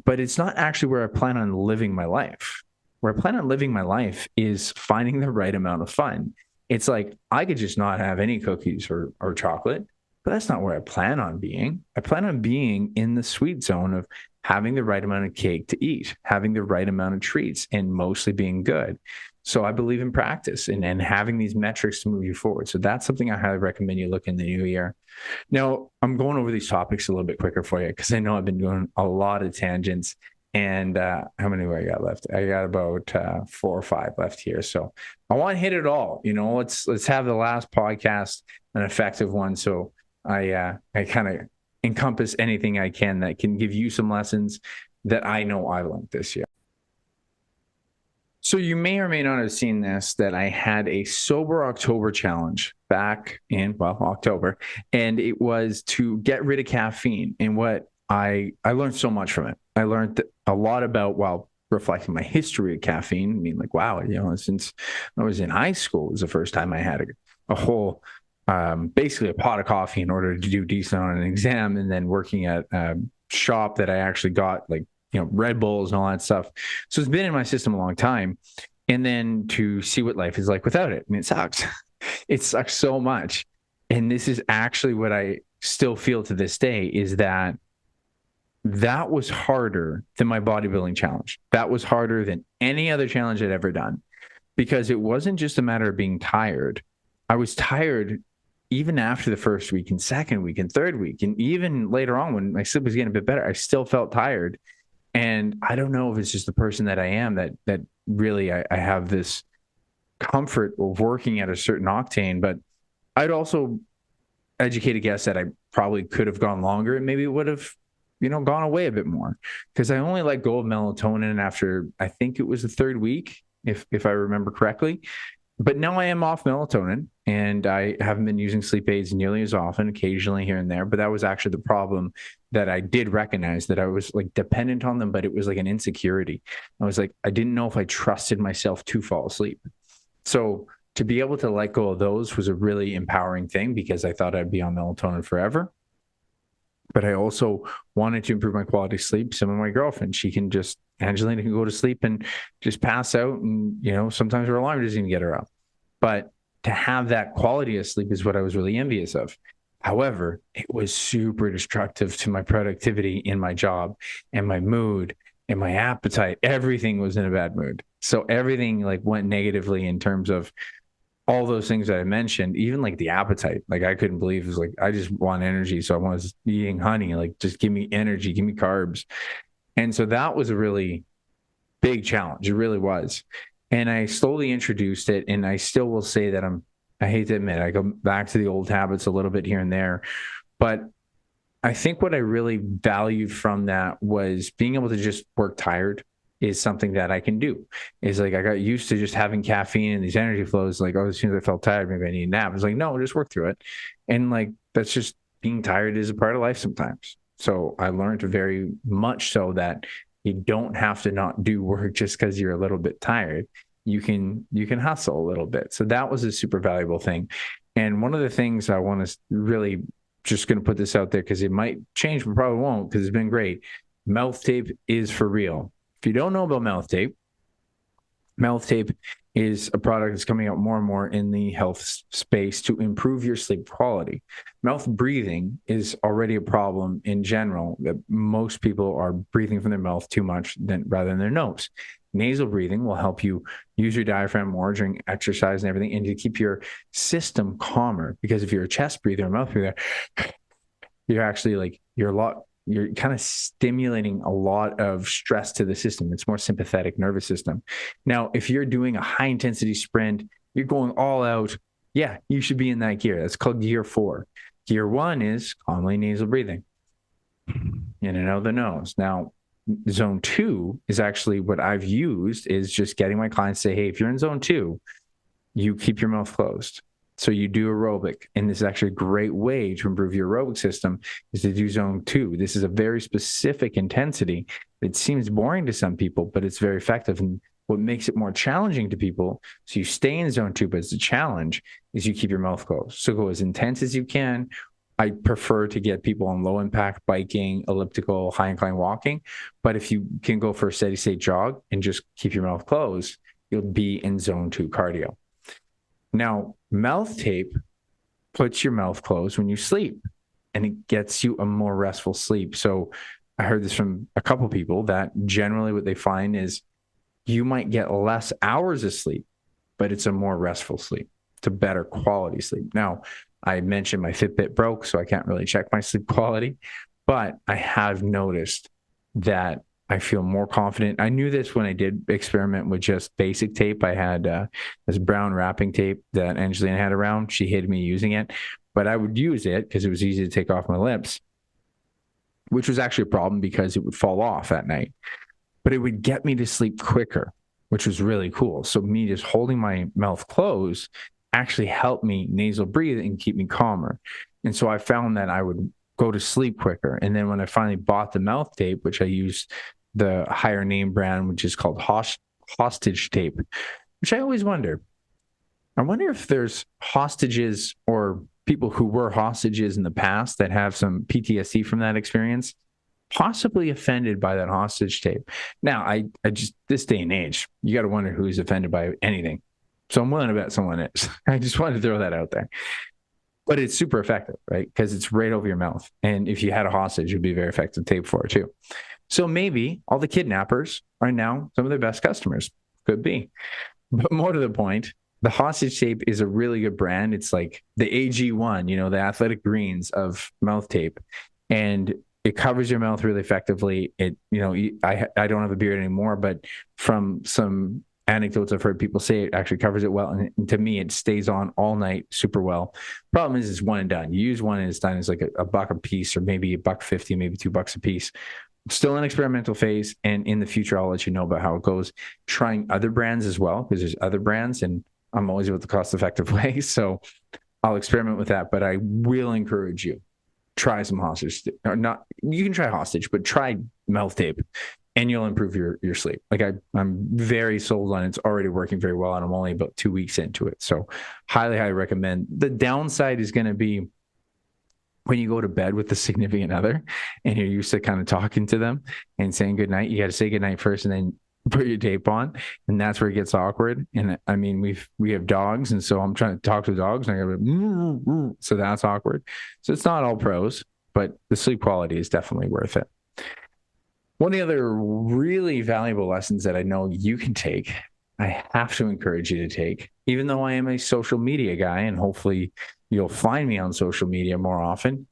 but it's not actually where I plan on living my life. Where I plan on living my life is finding the right amount of fun. It's like, I could just not have any cookies or chocolate, but that's not where I plan on being. I plan on being in the sweet zone of having the right amount of cake to eat, having the right amount of treats, and mostly being good. So I believe in practice and having these metrics to move you forward. So that's something I highly recommend you look in the new year. Now, I'm going over these topics a little bit quicker for you, because I know I've been doing a lot of tangents. And how many do I got left? I got about 4 or 5 left here. So I want to hit it all. Let's have the last podcast an effective one. So I kind of encompass anything I can that can give you some lessons that I know I learned this year. So you may or may not have seen this, that I had a sober October challenge back in, October, and it was to get rid of caffeine. And what I learned so much from it. I learned a lot about, reflecting my history of caffeine. I mean, like, wow, since I was in high school, it was the first time I had a whole, basically a pot of coffee in order to do decent on an exam, and then working at a shop that I actually got like, Red Bulls and all that stuff. So it's been in my system a long time. And then to see what life is like without it. I mean, it sucks. It sucks so much. And this is actually what I still feel to this day, is that was harder than my bodybuilding challenge. That was harder than any other challenge I'd ever done, because it wasn't just a matter of being tired. I was tired even after the first week and second week and third week. And even later on, when my sleep was getting a bit better, I still felt tired. And I don't know if it's just the person that I am, that really I have this comfort of working at a certain octane. But I'd also educate a guess that I probably could have gone longer, and maybe it would have, gone away a bit more, because I only let go of melatonin after, I think it was the 3rd week, if I remember correctly. But now I am off melatonin, and I haven't been using sleep aids nearly as often, occasionally here and there. But that was actually the problem, that I did recognize, that I was like dependent on them, but it was like an insecurity. I was like, I didn't know if I trusted myself to fall asleep. So to be able to let go of those was a really empowering thing, because I thought I'd be on melatonin forever. But I also wanted to improve my quality of sleep. Some of my girlfriend, Angelina can go to sleep and just pass out, and sometimes her alarm doesn't even get her up. But to have that quality of sleep is what I was really envious of. However, it was super destructive to my productivity in my job, and my mood and my appetite. Everything was in a bad mood. So everything like went negatively in terms of all those things that I mentioned, even like the appetite. Like, I couldn't believe it. Was like, I just want energy. So I was eating honey, like, just give me energy, give me carbs. And so that was a really big challenge. It really was. And I slowly introduced it. And I still will say that I hate to admit, I go back to the old habits a little bit here and there. But I think what I really valued from that was being able to just work tired is something that I can do. Is like, I got used to just having caffeine and these energy flows. Like, as soon as I felt tired, maybe I need a nap. It's like, no, just work through it. And like, that's just, being tired is a part of life sometimes. So I learned very much so that you don't have to not do work just because you're a little bit tired. You can hustle a little bit. So that was a super valuable thing. And one of the things I want to really, just going to put this out there, because it might change, but probably won't, because it's been great. Mouth tape is for real. If you don't know about mouth tape, Mouth tape is a product that's coming out more and more in the health space to improve your sleep quality. Mouth breathing is already a problem in general, that most people are breathing from their mouth too much rather than their nose. Nasal breathing will help you use your diaphragm more during exercise and everything, and to keep your system calmer. Because if you're a chest breather or mouth breather, you're actually you're kind of stimulating a lot of stress to the system. It's more sympathetic nervous system. Now, if you're doing a high intensity sprint, you're going all out. Yeah, you should be in that gear. That's called gear 4. Gear 1 is calmly nasal breathing in and out of the nose. Now, zone 2 is actually what I've used, is just getting my clients to say, hey, if you're in zone 2, you keep your mouth closed. So you do aerobic, and this is actually a great way to improve your aerobic system, is to do zone 2. This is a very specific intensity. It seems boring to some people, but it's very effective. And what makes it more challenging to people, so you stay in zone 2, but it's a challenge, is you keep your mouth closed. So go as intense as you can. I prefer to get people on low impact biking, elliptical, high incline walking. But if you can go for a steady state jog and just keep your mouth closed, you'll be in zone 2 cardio. Now, mouth tape puts your mouth closed when you sleep, and it gets you a more restful sleep. So I heard this from a couple people that generally what they find is you might get less hours of sleep, but it's a more restful sleep. It's a better quality sleep. Now, I mentioned my Fitbit broke, so I can't really check my sleep quality, but I have noticed that I feel more confident. I knew this when I did experiment with just basic tape. I had this brown wrapping tape that Angelina had around. She hated me using it, but I would use it because it was easy to take off my lips, which was actually a problem because it would fall off at night. But it would get me to sleep quicker, which was really cool. So me just holding my mouth closed actually helped me nasal breathe and keep me calmer. And so I found that I would go to sleep quicker. And then when I finally bought the mouth tape, which I used the higher name brand, which is called hostage tape, which I always wonder. I wonder if there's hostages or people who were hostages in the past that have some PTSD from that experience, possibly offended by that hostage tape. Now, I just, this day and age, you got to wonder who's offended by anything. So I'm willing to bet someone is. I just wanted to throw that out there. But it's super effective, right? Because it's right over your mouth. And if you had a hostage, it would be a very effective tape for it too. So maybe all the kidnappers are now some of their best customers. Could be. But more to the point, the hostage tape is a really good brand. It's like the AG1, the athletic greens of mouth tape. And it covers your mouth really effectively. I don't have a beard anymore, but from some anecdotes I've heard people say, it actually covers it well. And to me, it stays on all night super well. Problem is, it's one and done. You use one and it's done. It's like a buck a piece, or maybe $1.50, maybe $2 a piece. Still in experimental phase. And in the future, I'll let you know about how it goes. Trying other brands as well, because there's other brands, and I'm always about the cost-effective way. So I'll experiment with that, but I will encourage you, try some hostage. Or not, you can try hostage, but try mouth tape, and you'll improve your sleep. Like I'm very sold on it. It's already working very well, and I'm only about 2 weeks into it. So highly recommend. The downside is going to be when you go to bed with a significant other and you're used to kind of talking to them and saying goodnight. You got to say goodnight first and then put your tape on, and that's where it gets awkward. And I mean, we have dogs, and so I'm trying to talk to the dogs, and I go, so that's awkward. So it's not all pros, but the sleep quality is definitely worth it. One of the other really valuable lessons that I know you can take, I have to encourage you to take, even though I am a social media guy, and hopefully you'll find me on social media more often.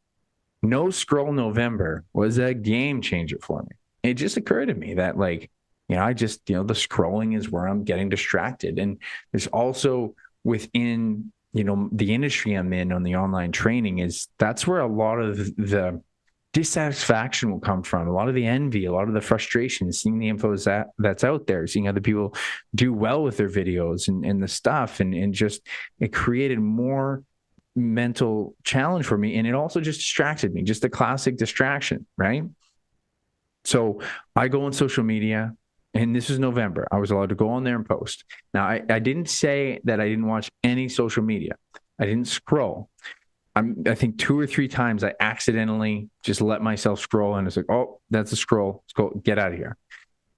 No Scroll November was a game changer for me. It just occurred to me that the scrolling is where I'm getting distracted. And there's also within, the industry I'm in on the online training, that's where a lot of the dissatisfaction will come from, a lot of the envy, a lot of the frustration, seeing the info that's out there, seeing other people do well with their videos and the stuff. And just, it created more mental challenge for me. And it also just distracted me, just a classic distraction, right? So I go on social media, and this is November. I was allowed to go on there and post. Now, I didn't say that I didn't watch any social media. I didn't scroll. I think 2 or 3 times I accidentally just let myself scroll, and it's like, oh, that's a scroll. Let's go, get out of here.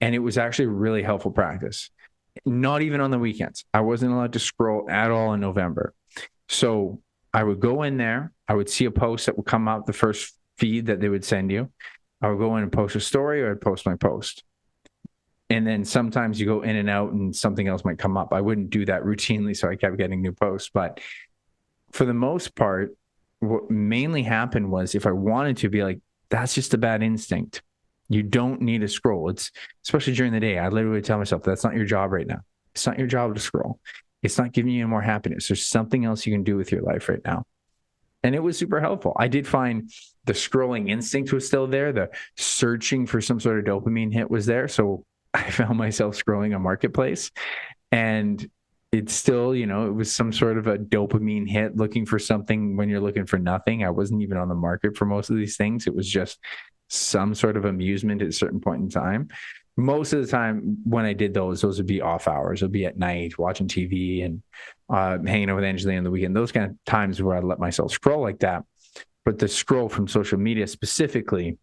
And it was actually a really helpful practice. Not even on the weekends. I wasn't allowed to scroll at all in November. So I would go in there, I would see a post that would come up, the first feed that they would send you. I would go in and post a story, or I'd post my post. And then sometimes you go in and out and something else might come up. I wouldn't do that routinely, so I kept getting new posts. But for the most part, what mainly happened was, if I wanted to be like, that's just a bad instinct. You don't need to scroll. It's especially during the day. I literally tell myself, that's not your job right now. It's not your job to scroll. It's not giving you any more happiness. There's something else you can do with your life right now. And it was super helpful. I did find the scrolling instinct was still there. The searching for some sort of dopamine hit was there. So I found myself scrolling on Marketplace, and it's still, it was some sort of a dopamine hit, looking for something when you're looking for nothing. I wasn't even on the market for most of these things. It was just some sort of amusement at a certain point in time. Most of the time when I did those would be off hours. It would be at night watching TV and hanging out with Angelina on the weekend. Those kind of times where I let myself scroll like that. But the scroll from social media specifically,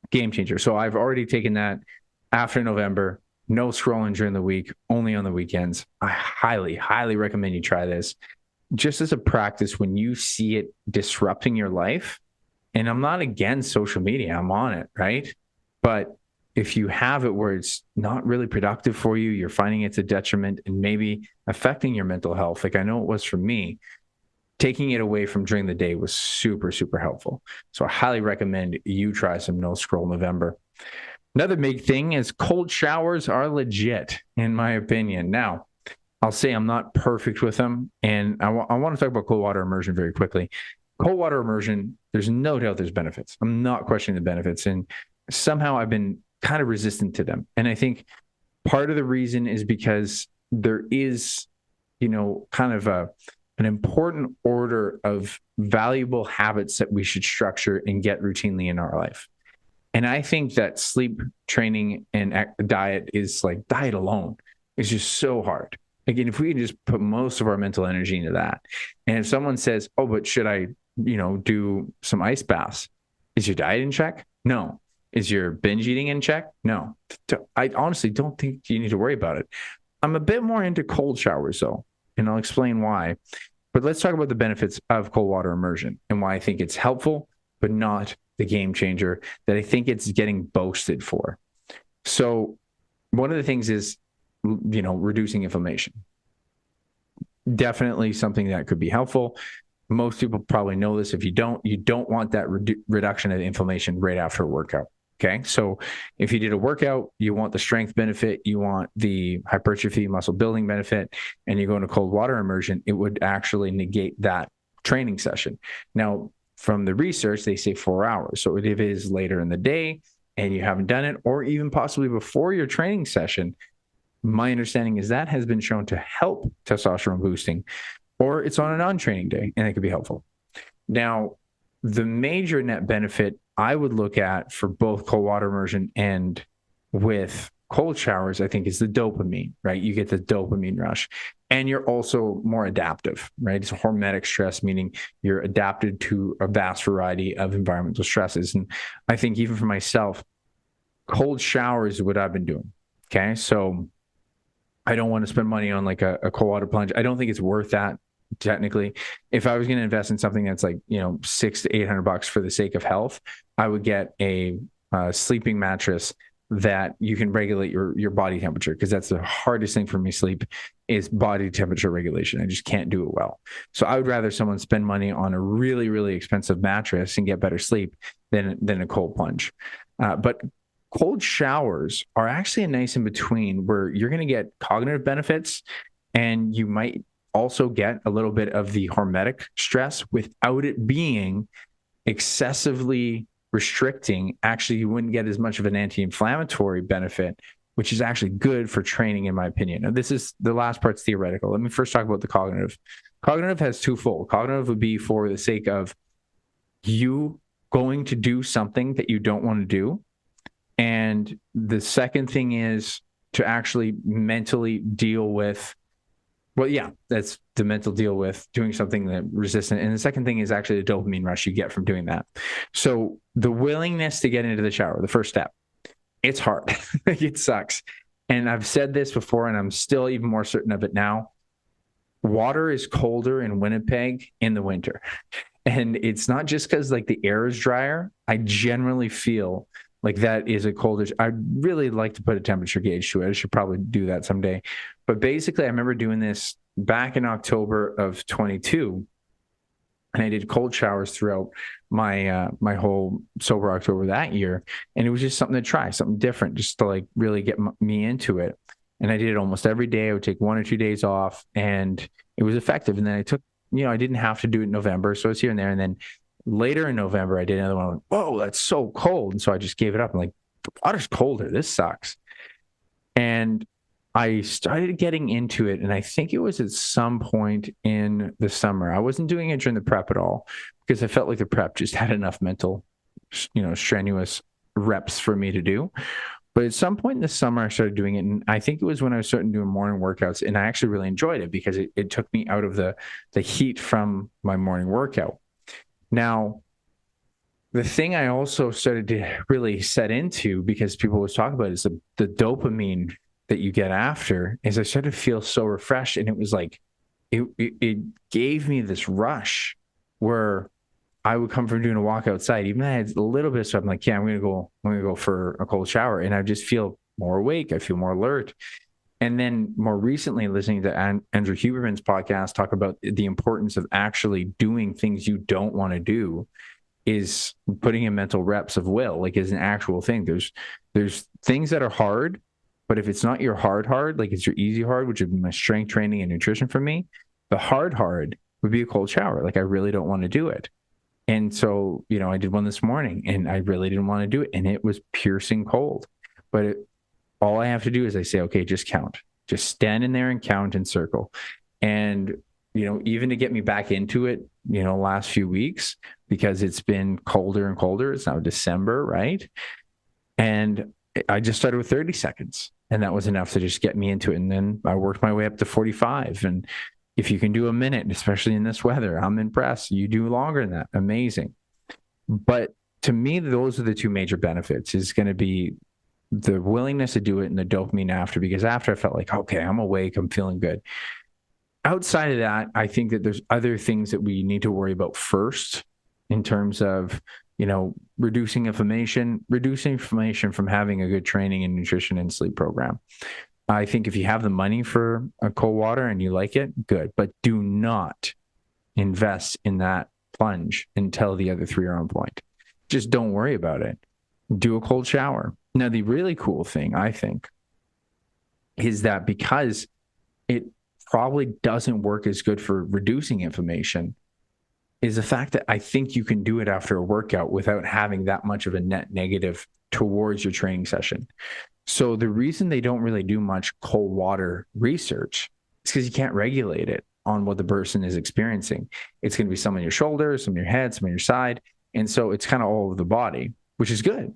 game changer. So I've already taken that after November. No scrolling during the week, only on the weekends. I highly, highly recommend you try this just as a practice when you see it disrupting your life. And I'm not against social media. I'm on it, right? But if you have it where it's not really productive for you, you're finding it's a detriment and maybe affecting your mental health, like I know it was for me, taking it away from during the day was super, super helpful. So I highly recommend you try some no scroll November. Another big thing is cold showers are legit, in my opinion. Now, I'll say I'm not perfect with them, and I want to talk about cold water immersion very quickly. Cold water immersion, there's no doubt there's benefits. I'm not questioning the benefits, and somehow I've been kind of resistant to them. And I think part of the reason is because there is, kind of an important order of valuable habits that we should structure and get routinely in our life. And I think that sleep, training, and diet is like diet alone is just so hard. Again, if we can just put most of our mental energy into that. And if someone says, oh, but should I, do some ice baths? Is your diet in check? No. Is your binge eating in check? No. I honestly don't think you need to worry about it. I'm a bit more into cold showers though, and I'll explain why. But let's talk about the benefits of cold water immersion and why I think it's helpful, but not the game changer that I think it's getting boasted for. So one of the things is, reducing inflammation. Definitely something that could be helpful. Most people probably know this. If you don't want that reduction of inflammation right after a workout. Okay. So if you did a workout, you want the strength benefit, you want the hypertrophy muscle building benefit, and you go into cold water immersion, it would actually negate that training session. Now, from the research, they say 4 hours. So if it is later in the day and you haven't done it, or even possibly before your training session, my understanding is that has been shown to help testosterone boosting, or it's on a non-training day and it could be helpful. Now, the major net benefit I would look at for both cold water immersion and with cold showers, I think, is the dopamine, right? You get the dopamine rush, and you're also more adaptive, right? It's a hormetic stress, meaning you're adapted to a vast variety of environmental stresses. And I think even for myself, cold showers is what I've been doing. Okay. So I don't want to spend money on like a cold water plunge. I don't think it's worth that. Technically, if I was going to invest in something that's like, $600 to $800 for the sake of health, I would get a sleeping mattress that you can regulate your body temperature, because that's the hardest thing for me. Sleep is body temperature regulation. I just can't do it well. So I would rather someone spend money on a really, really expensive mattress and get better sleep than a cold plunge. But cold showers are actually a nice in between where you're going to get cognitive benefits, and you might also get a little bit of the hormetic stress without it being excessively restricting. Actually, you wouldn't get as much of an anti-inflammatory benefit, which is actually good for training, in my opinion. Now, this is the last part's theoretical. Let me first talk about the cognitive. Cognitive has twofold. Cognitive would be for the sake of you going to do something that you don't want to do. And the second thing is to actually mentally deal with, that's the mental deal with doing something that resistant. And the second thing is actually the dopamine rush you get from doing that. So the willingness to get into the shower, the first step, it's hard. It sucks. And I've said this before, and I'm still even more certain of it now. Water is colder in Winnipeg in the winter. And it's not just because like the air is drier. I generally feel like that is a colder. I'd really like to put a temperature gauge to it. I should probably do that someday. But basically, I remember doing this back in October of 22, and I did cold showers throughout my whole sober October that year. And it was just something to try, something different, just to like really get me into it. And I did it almost every day. I would take 1 or 2 days off, and it was effective. And then I took, I didn't have to do it in November, so it's here and there. And then later in November, I did another one. I went, whoa, that's so cold. And so I just gave it up. I'm like, the water's colder. This sucks. And I started getting into it, and I think it was at some point in the summer. I wasn't doing it during the prep at all because I felt like the prep just had enough mental, strenuous reps for me to do. But at some point in the summer, I started doing it, and I think it was when I was starting doing morning workouts, and I actually really enjoyed it because it took me out of the heat from my morning workout. Now, the thing I also started to really set into, because people always talk about it, is the dopamine that you get after, is I started to feel so refreshed, and it was like, it gave me this rush where I would come from doing a walk outside, even if I had a little bit of stuff. I'm like, yeah, I'm going to go for a cold shower. And I just feel more awake. I feel more alert. And then more recently, listening to Andrew Huberman's podcast talk about the importance of actually doing things you don't want to do, is putting in mental reps of will, like is an actual thing. There's things that are hard, but if it's not your hard, like it's your easy hard, which would be my strength training and nutrition for me, the hard would be a cold shower. Like I really don't want to do it. And so, I did one this morning, and I really didn't want to do it. And it was piercing cold. But all I have to do is I say, okay, just count. Just stand in there and count and circle. And, even to get me back into it, last few weeks, because it's been colder and colder. It's now December, right? And I just started with 30 seconds. And that was enough to just get me into it. And then I worked my way up to 45. And if you can do a minute, especially in this weather, I'm impressed. You do longer than that. Amazing. But to me, those are the two major benefits, is going to be the willingness to do it and the dopamine after, because after I felt like, okay, I'm awake, I'm feeling good. Outside of that, I think that there's other things that we need to worry about first in terms of, reducing inflammation from having a good training and nutrition and sleep program. I think if you have the money for a cold water and you like it, good. But do not invest in that plunge until the other three are on point. Just don't worry about it. Do a cold shower. Now, the really cool thing, I think, is that because it probably doesn't work as good for reducing inflammation, is the fact that I think you can do it after a workout without having that much of a net negative towards your training session. So the reason they don't really do much cold water research is because you can't regulate it on what the person is experiencing. It's going to be some on your shoulders, some on your head, some on your side. And so it's kind of all over the body, which is good,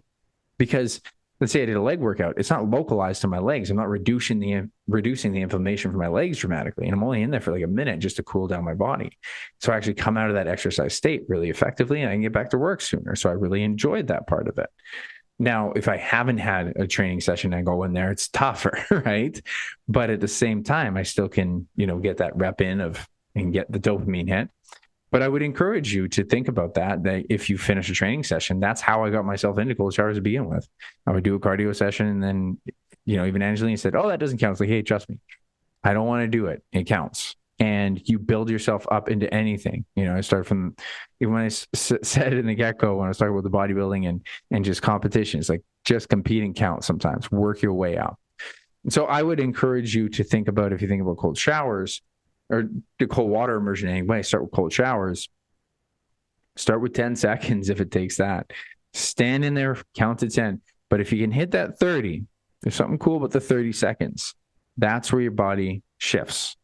because let's say I did a leg workout. It's not localized to my legs. I'm not reducing the inflammation from my legs dramatically. And I'm only in there for like a minute just to cool down my body. So I actually come out of that exercise state really effectively, and I can get back to work sooner. So I really enjoyed that part of it. Now, if I haven't had a training session and I go in there, it's tougher, right? But at the same time, I still can, get that rep in and get the dopamine hit. But I would encourage you to think about that if you finish a training session, that's how I got myself into cold showers to begin with. I would do a cardio session, and then, even Angelina said, oh, that doesn't count. It's like, hey, trust me, I don't want to do it. It counts. And you build yourself up into anything. I started from, even when I said in the get-go, when I was talking about the bodybuilding and just competition, it's like just competing counts sometimes. Work your way out. And so I would encourage you to think about, if you think about cold showers or the cold water immersion anyway, start with cold showers. Start with 10 seconds if it takes that. Stand in there, count to 10. But if you can hit that 30, there's something cool about the 30 seconds. That's where your body shifts.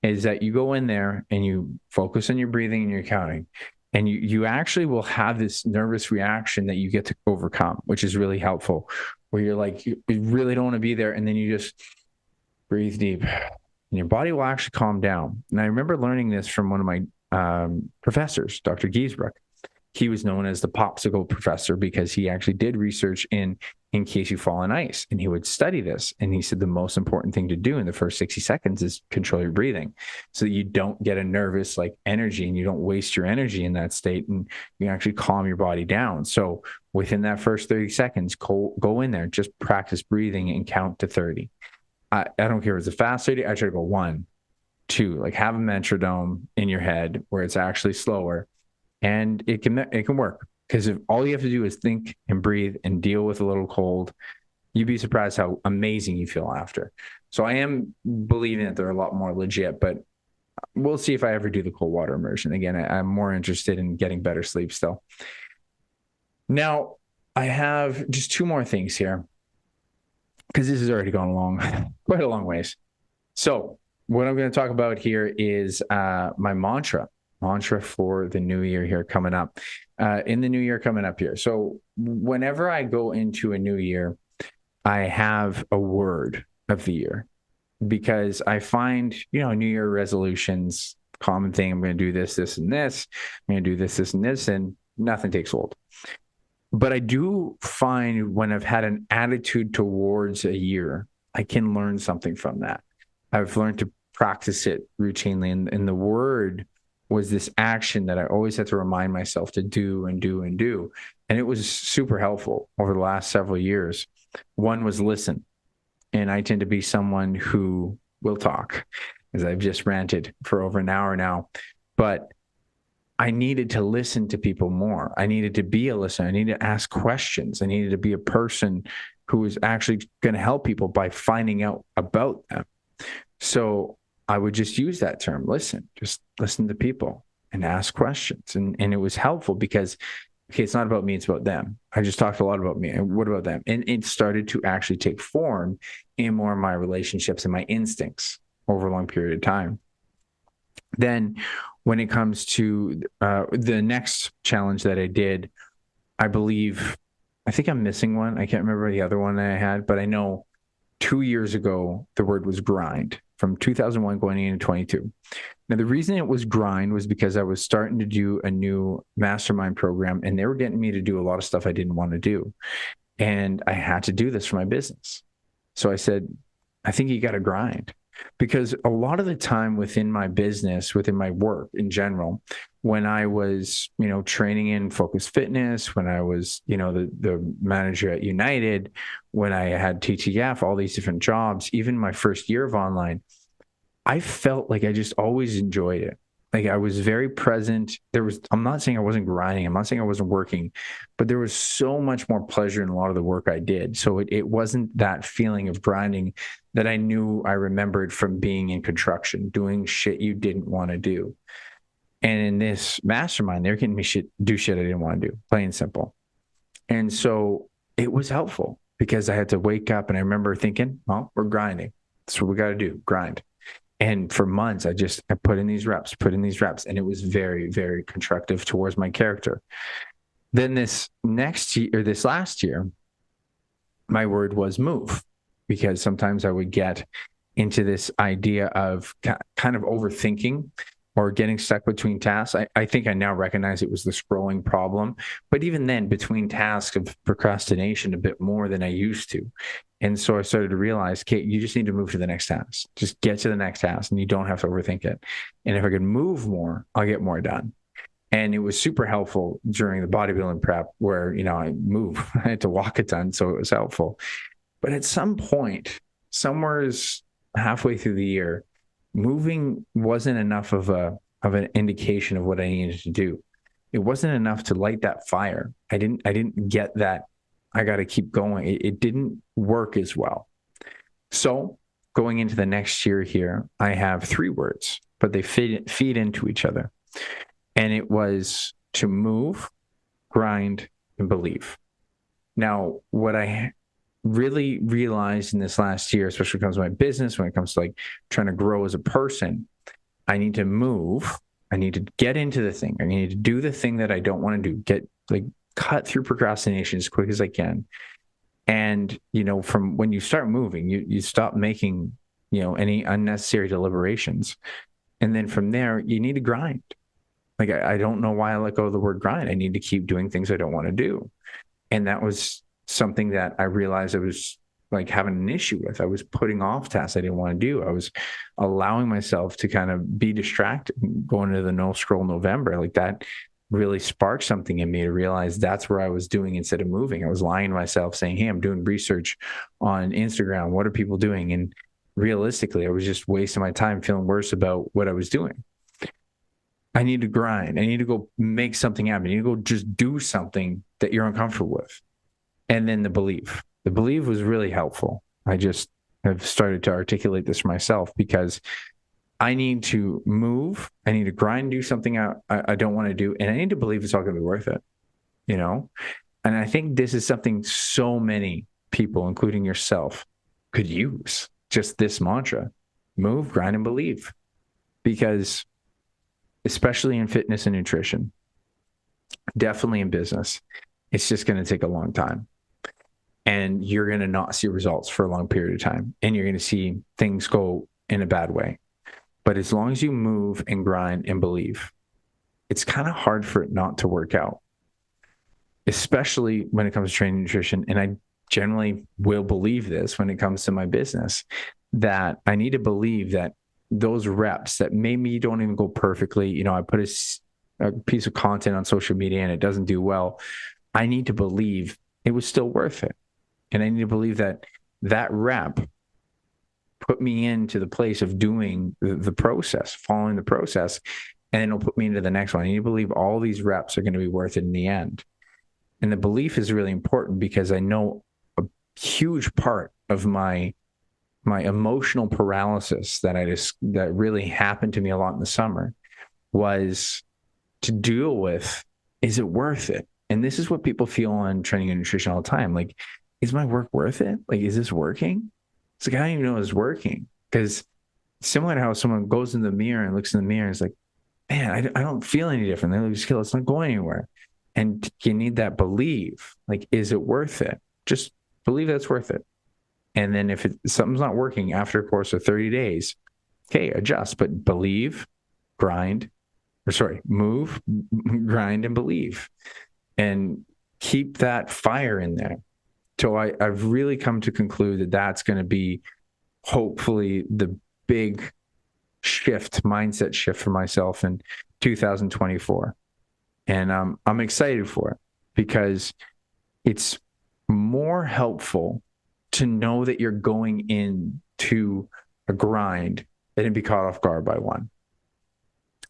Is that you go in there and you focus on your breathing and your counting, and you actually will have this nervous reaction that you get to overcome, which is really helpful, where you're like, you really don't want to be there. And then you just breathe deep and your body will actually calm down. And I remember learning this from one of my professors, Dr. Giesbruck. He was known as the popsicle professor because he actually did research in case you fall on ice, and he would study this. And he said the most important thing to do in the first 60 seconds is control your breathing so that you don't get a nervous like energy and you don't waste your energy in that state, and you actually calm your body down. So within that first 30 seconds, go in there, just practice breathing and count to 30. I don't care if it's a fast 30, I try to go 1, 2, like have a metronome in your head where it's actually slower, and it can work. Because if all you have to do is think and breathe and deal with a little cold, you'd be surprised how amazing you feel after. So I am believing that they're a lot more legit, but we'll see if I ever do the cold water immersion. Again, I'm more interested in getting better sleep still. Now, I have just 2 more things here because this has already gone along quite a long ways. So what I'm going to talk about here is my mantra for the new year here coming up. In the new year coming up here. So whenever I go into a new year, I have a word of the year, because I find, New Year resolutions, common thing. I'm going to do this, this, and this. I'm going to do this, this, and this, and nothing takes hold. But I do find when I've had an attitude towards a year, I can learn something from that. I've learned to practice it routinely. And the word was this action that I always had to remind myself to do and do and do. And it was super helpful over the last several years. One was listen. And I tend to be someone who will talk, as I've just ranted for over an hour now. But I needed to listen to people more. I needed to be a listener. I needed to ask questions. I needed to be a person who was actually going to help people by finding out about them. So I would just use that term, listen, just listen to people and ask questions. And it was helpful because, okay, it's not about me, it's about them. I just talked a lot about me. And what about them? And it started to actually take form in more of my relationships and my instincts over a long period of time. Then when it comes to the next challenge that I did, I think I'm missing one. I can't remember the other one that I had, but I know 2 years ago, the word was grind, from 2001 going into 22. Now, the reason it was grind was because I was starting to do a new mastermind program, and they were getting me to do a lot of stuff I didn't want to do. And I had to do this for my business. So I said, I think you got to grind. Because a lot of the time within my business, within my work in general, when I was, training in Focus Fitness, when I was, the manager at United, when I had TTF, all these different jobs, even my first year of online, I felt like I just always enjoyed it. Like I was very present. I'm not saying I wasn't grinding. I'm not saying I wasn't working, but there was so much more pleasure in a lot of the work I did. So it wasn't that feeling of grinding that I knew I remembered from being in construction, doing shit you didn't want to do. And in this mastermind, they're getting me do shit I didn't want to do, plain and simple. And so it was helpful because I had to wake up, and I remember thinking, well, we're grinding. That's what we got to do, grind. And for months, I put in these reps, and it was very, very constructive towards my character. Then this last year, my word was move, because sometimes I would get into this idea of kind of overthinking or getting stuck between tasks. I think I now recognize it was the scrolling problem, but even then, between tasks of procrastination a bit more than I used to. And so I started to realize, Kate, you just need to move to the next task. Just get to the next task, and you don't have to overthink it. And if I can move more, I'll get more done. And it was super helpful during the bodybuilding prep where, I move. I had to walk a ton, so it was helpful. But at some point, somewhere halfway through the year, moving wasn't enough of an indication of what I needed to do. It wasn't enough to light that fire. I didn't get that. I got to keep going. It didn't work as well. So going into the next year here, I have 3 words, but they feed into each other. And it was to move, grind, and believe. Now, what I really realized in this last year, especially when it comes to my business, when it comes to like trying to grow as a person, I need to move. I need to get into the thing. I need to do the thing that I don't want to do. Cut through procrastination as quick as I can. And, from when you start moving, you stop making, any unnecessary deliberations. And then from there, you need to grind. Like, I don't know why I let go of the word grind. I need to keep doing things I don't want to do. And that was something that I realized I was like having an issue with. I was putting off tasks I didn't want to do. I was allowing myself to kind of be distracted going into the no scroll November. Like that really sparked something in me to realize that's where I was doing instead of moving. I was lying to myself saying, hey, I'm doing research on Instagram. What are people doing? And realistically, I was just wasting my time feeling worse about what I was doing. I need to grind. I need to go make something happen. I need to go just do something that you're uncomfortable with. And then the belief. The belief was really helpful. I just have started to articulate this for myself because I need to move. I need to grind, do something I don't want to do. And I need to believe it's all going to be worth it, you know? And I think this is something so many people, including yourself, could use. Just this mantra: move, grind, and believe. Because especially in fitness and nutrition, definitely in business, it's just going to take a long time. And you're going to not see results for a long period of time. And you're going to see things go in a bad way. But as long as you move and grind and believe, it's kind of hard for it not to work out, especially when it comes to training nutrition. And I generally will believe this when it comes to my business, that I need to believe that those reps that maybe don't even go perfectly, you know, I put a piece of content on social media and it doesn't do well. I need to believe it was still worth it. And I need to believe that that rep put me into the place of doing the process, following the process, and then it'll put me into the next one. I need to believe all these reps are going to be worth it in the end. And the belief is really important because I know a huge part of my emotional paralysis that really happened to me a lot in the summer was to deal with, is it worth it? And this is what people feel on training and nutrition all the time. Like, is my work worth it? Like, is this working? It's like, I don't even know it's working. Because similar to how someone goes in the mirror and looks in the mirror and is like, man, I don't feel any different. They look skill, it's not going anywhere. And you need that belief. Like, is it worth it? Just believe that's worth it. And then if something's not working after a course of 30 days, okay, adjust, but believe, move, grind, and believe. And keep that fire in there. So I've really come to conclude that that's going to be hopefully the big mindset shift for myself in 2024. And I'm excited for it because it's more helpful to know that you're going into a grind than to be caught off guard by one.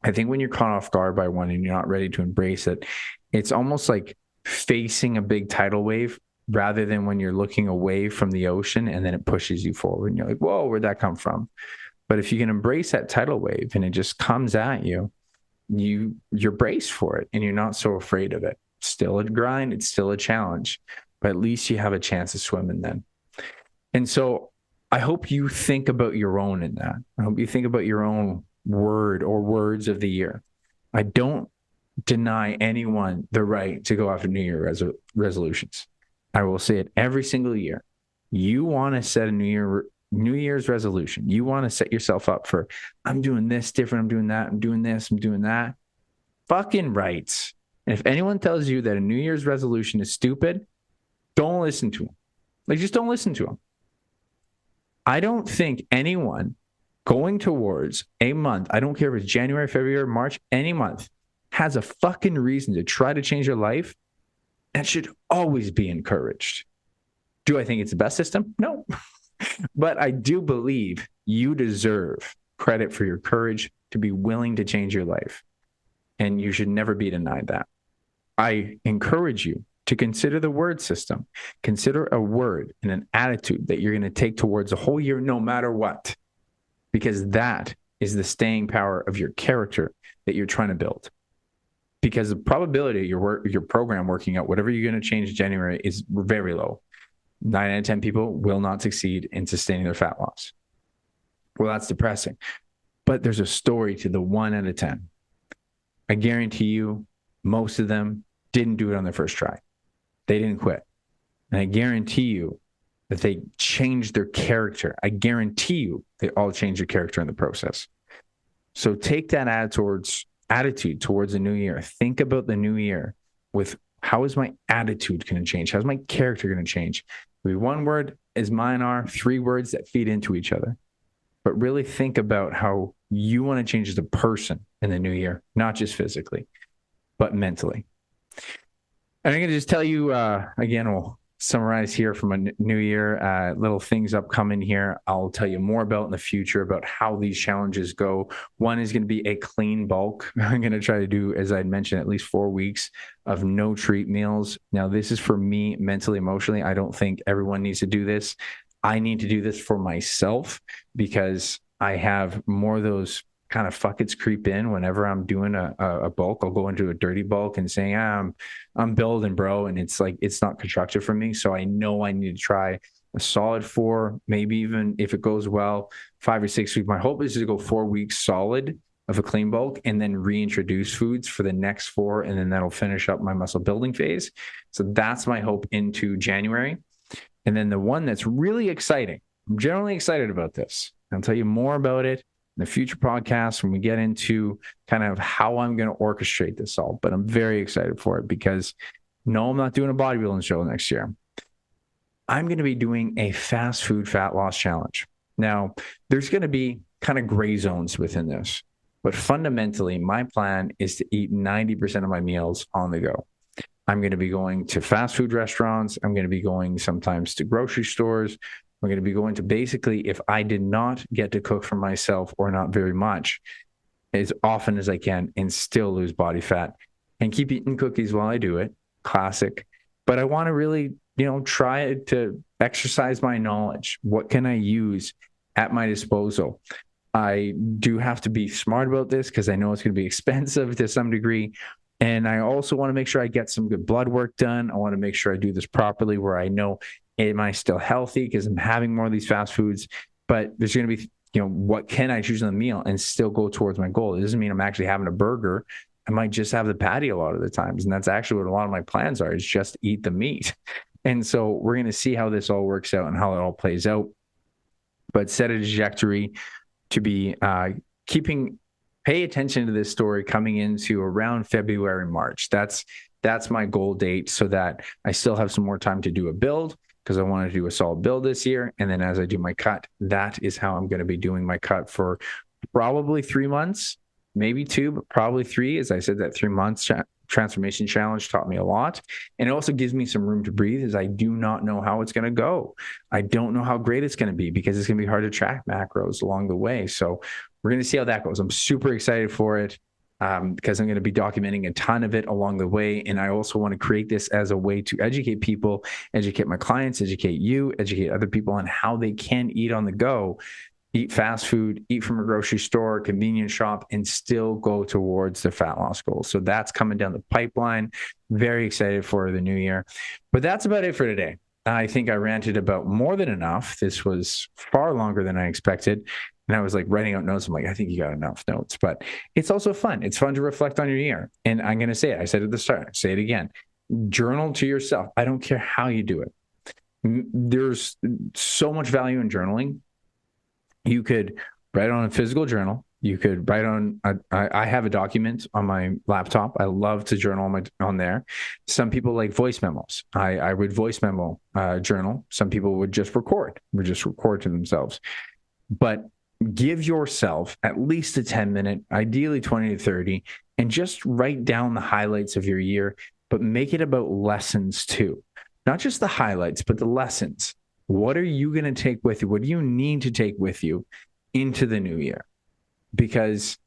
I think when you're caught off guard by one and you're not ready to embrace it, it's almost like facing a big tidal wave rather than when you're looking away from the ocean and then it pushes you forward and you're like, whoa, where'd that come from? But if you can embrace that tidal wave and it just comes at you, you're braced for it and you're not so afraid of it. It's still a grind, it's still a challenge, but at least you have a chance to swim in then. And so I hope you think about your own in that. I hope you think about your own word or words of the year. I don't deny anyone the right to go after New Year resolutions. I will say it every single year. You want to set a New Year's resolution. You want to set yourself up for, I'm doing this different. I'm doing that. I'm doing this. I'm doing that. Fucking rights. And if anyone tells you that a New Year's resolution is stupid, don't listen to them. Like, just don't listen to them. I don't think anyone going towards a month, I don't care if it's January, February, March, any month, has a fucking reason to try to change your life. That should always be encouraged. Do I think it's the best system? No. But I do believe you deserve credit for your courage to be willing to change your life. And you should never be denied that. I encourage you to consider the word system. Consider a word and an attitude that you're going to take towards a whole year, no matter what, because that is the staying power of your character that you're trying to build. Because the probability of your program working out, whatever you're going to change in January, is very low. 9 out of 10 people will not succeed in sustaining their fat loss. Well, that's depressing. But there's a story to the 1 out of 10. I guarantee you, most of them didn't do it on their first try. They didn't quit. And I guarantee you that they changed their character. I guarantee you they all changed their character in the process. So take that attitude towards the new year. Think about the new year with how is my attitude going to change? How's my character going to change? Maybe one word, as mine are, 3 words that feed into each other. But really think about how you want to change as a person in the new year, not just physically, but mentally. And I'm going to just tell you, again, we'll summarize here from a new year, little things upcoming here. I'll tell you more about in the future about how these challenges go. One is going to be a clean bulk. I'm going to try to do, as I'd mentioned, at least 4 weeks of no treat meals. Now, this is for me mentally, emotionally. I don't think everyone needs to do this. I need to do this for myself because I have more of those kind of fuckets creep in whenever I'm doing a bulk. I'll go into a dirty bulk and saying, I'm building, bro. And it's like, it's not constructive for me. So I know I need to try a solid 4, maybe even if it goes well, 5 or 6 weeks. My hope is to go 4 weeks solid of a clean bulk and then reintroduce foods for the next 4. And then that'll finish up my muscle building phase. So that's my hope into January. And then the one that's really exciting, I'm generally excited about this. I'll tell you more about it in the future podcasts when we get into kind of how I'm going to orchestrate this all. But I'm very excited for it because no, I'm not doing a bodybuilding show next year. I'm going to be doing a fast food fat loss challenge. Now, there's going to be kind of gray zones within this, but fundamentally, my plan is to eat 90% of my meals on the go. I'm going to be going to fast food restaurants. I'm going to be going sometimes to grocery stores. I'm going to be going to basically, if I did not get to cook for myself or not very much, as often as I can and still lose body fat and keep eating cookies while I do it. Classic. But I want to really, try to exercise my knowledge. What can I use at my disposal? I do have to be smart about this because I know it's going to be expensive to some degree. And I also want to make sure I get some good blood work done. I want to make sure I do this properly where I know, am I still healthy because I'm having more of these fast foods? But there's going to be, what can I choose on the meal and still go towards my goal? It doesn't mean I'm actually having a burger. I might just have the patty a lot of the times. And that's actually what a lot of my plans are, is just eat the meat. And so we're going to see how this all works out and how it all plays out. But set a trajectory to be pay attention to this story coming into around February, March. That's my goal date so that I still have some more time to do a build because I want to do a solid build this year. And then as I do my cut, that is how I'm going to be doing my cut for probably 3 months, maybe 2, but probably 3. As I said, that 3 months transformation challenge taught me a lot. And it also gives me some room to breathe as I do not know how it's going to go. I don't know how great it's going to be because it's going to be hard to track macros along the way. So we're going to see how that goes. I'm super excited for it because I'm going to be documenting a ton of it along the way. And I also want to create this as a way to educate people, educate my clients, educate you, educate other people on how they can eat on the go, eat fast food, eat from a grocery store, convenience shop, and still go towards the fat loss goals. So that's coming down the pipeline. Very excited for the new year. But that's about it for today. I think I ranted about more than enough. This was far longer than I expected. And I was like writing out notes. I'm like, I think you got enough notes, but it's also fun. It's fun to reflect on your year. And I'm going to say it. I said it at the start, say it again. Journal to yourself. I don't care how you do it. There's so much value in journaling. You could write on a physical journal. You could write on, I have a document on my laptop. I love to journal on there. Some people like voice memos. I would voice memo journal. Some people would just record to themselves. But give yourself at least a 10-minute, ideally 20 to 30, and just write down the highlights of your year, but make it about lessons too. Not just the highlights, but the lessons. What are you going to take with you? What do you need to take with you into the new year? Because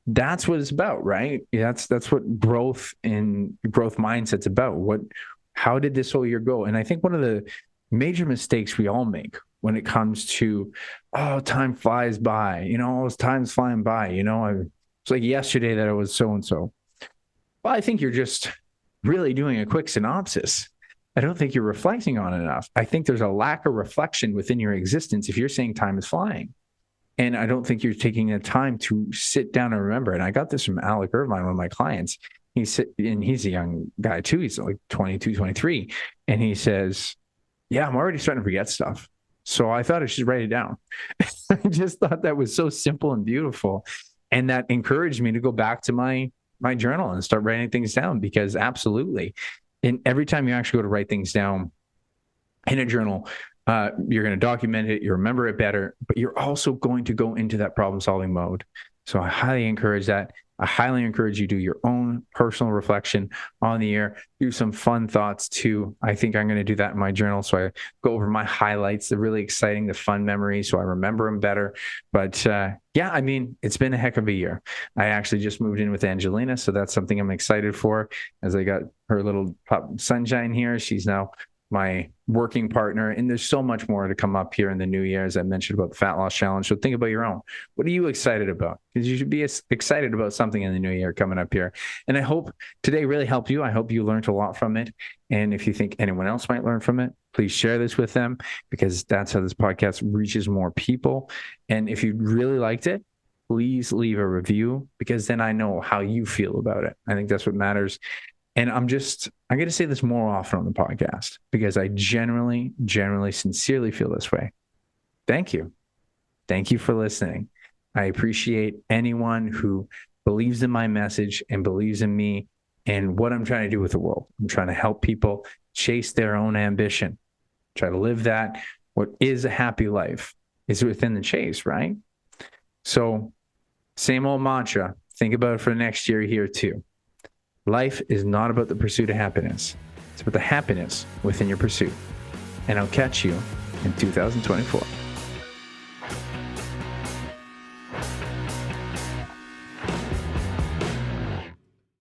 that's what it's about, right? That's what growth mindset's about. How did this whole year go? And I think one of the major mistakes we all make when it comes to, time flies by, time's flying by, it's like yesterday that I was so-and-so. Well, I think you're just really doing a quick synopsis. I don't think you're reflecting on it enough. I think there's a lack of reflection within your existence if you're saying time is flying. And I don't think you're taking the time to sit down and remember. And I got this from Alec Irvine, one of my clients. He's a young guy too. He's like 22, 23. And he says, yeah, I'm already starting to forget stuff. So I thought I should write it down. I just thought that was so simple and beautiful. And that encouraged me to go back to my journal and start writing things down, because absolutely. And every time you actually go to write things down in a journal, you're going to document it, you remember it better, but you're also going to go into that problem solving mode. So I highly encourage that. I highly encourage you to do your own personal reflection on the air, do some fun thoughts too. I think I'm going to do that in my journal. So I go over my highlights, the really exciting, the fun memories, so I remember them better. But yeah, I mean, it's been a heck of a year. I actually just moved in with Angelina, so that's something I'm excited for, as I got her little pup Sunshine here. She's now my working partner, and there's so much more to come up here in the new year, as I mentioned about the fat loss challenge. So think about your own. What are you excited about? Because you should be excited about something in the new year coming up here. And I hope today really helped you. I hope you learned a lot from it. And if you think anyone else might learn from it, please share this with them, because that's how this podcast reaches more people. And if you really liked it, please leave a review, because then I know how you feel about it. I think that's what matters. And I'm going to say this more often on the podcast, because I generally, sincerely feel this way. Thank you. Thank you for listening. I appreciate anyone who believes in my message and believes in me and what I'm trying to do with the world. I'm trying to help people chase their own ambition, try to live that. What is a happy life is within the chase, right? So same old mantra. Think about it for next year here too. Life is not about the pursuit of happiness. It's about the happiness within your pursuit. And I'll catch you in 2024.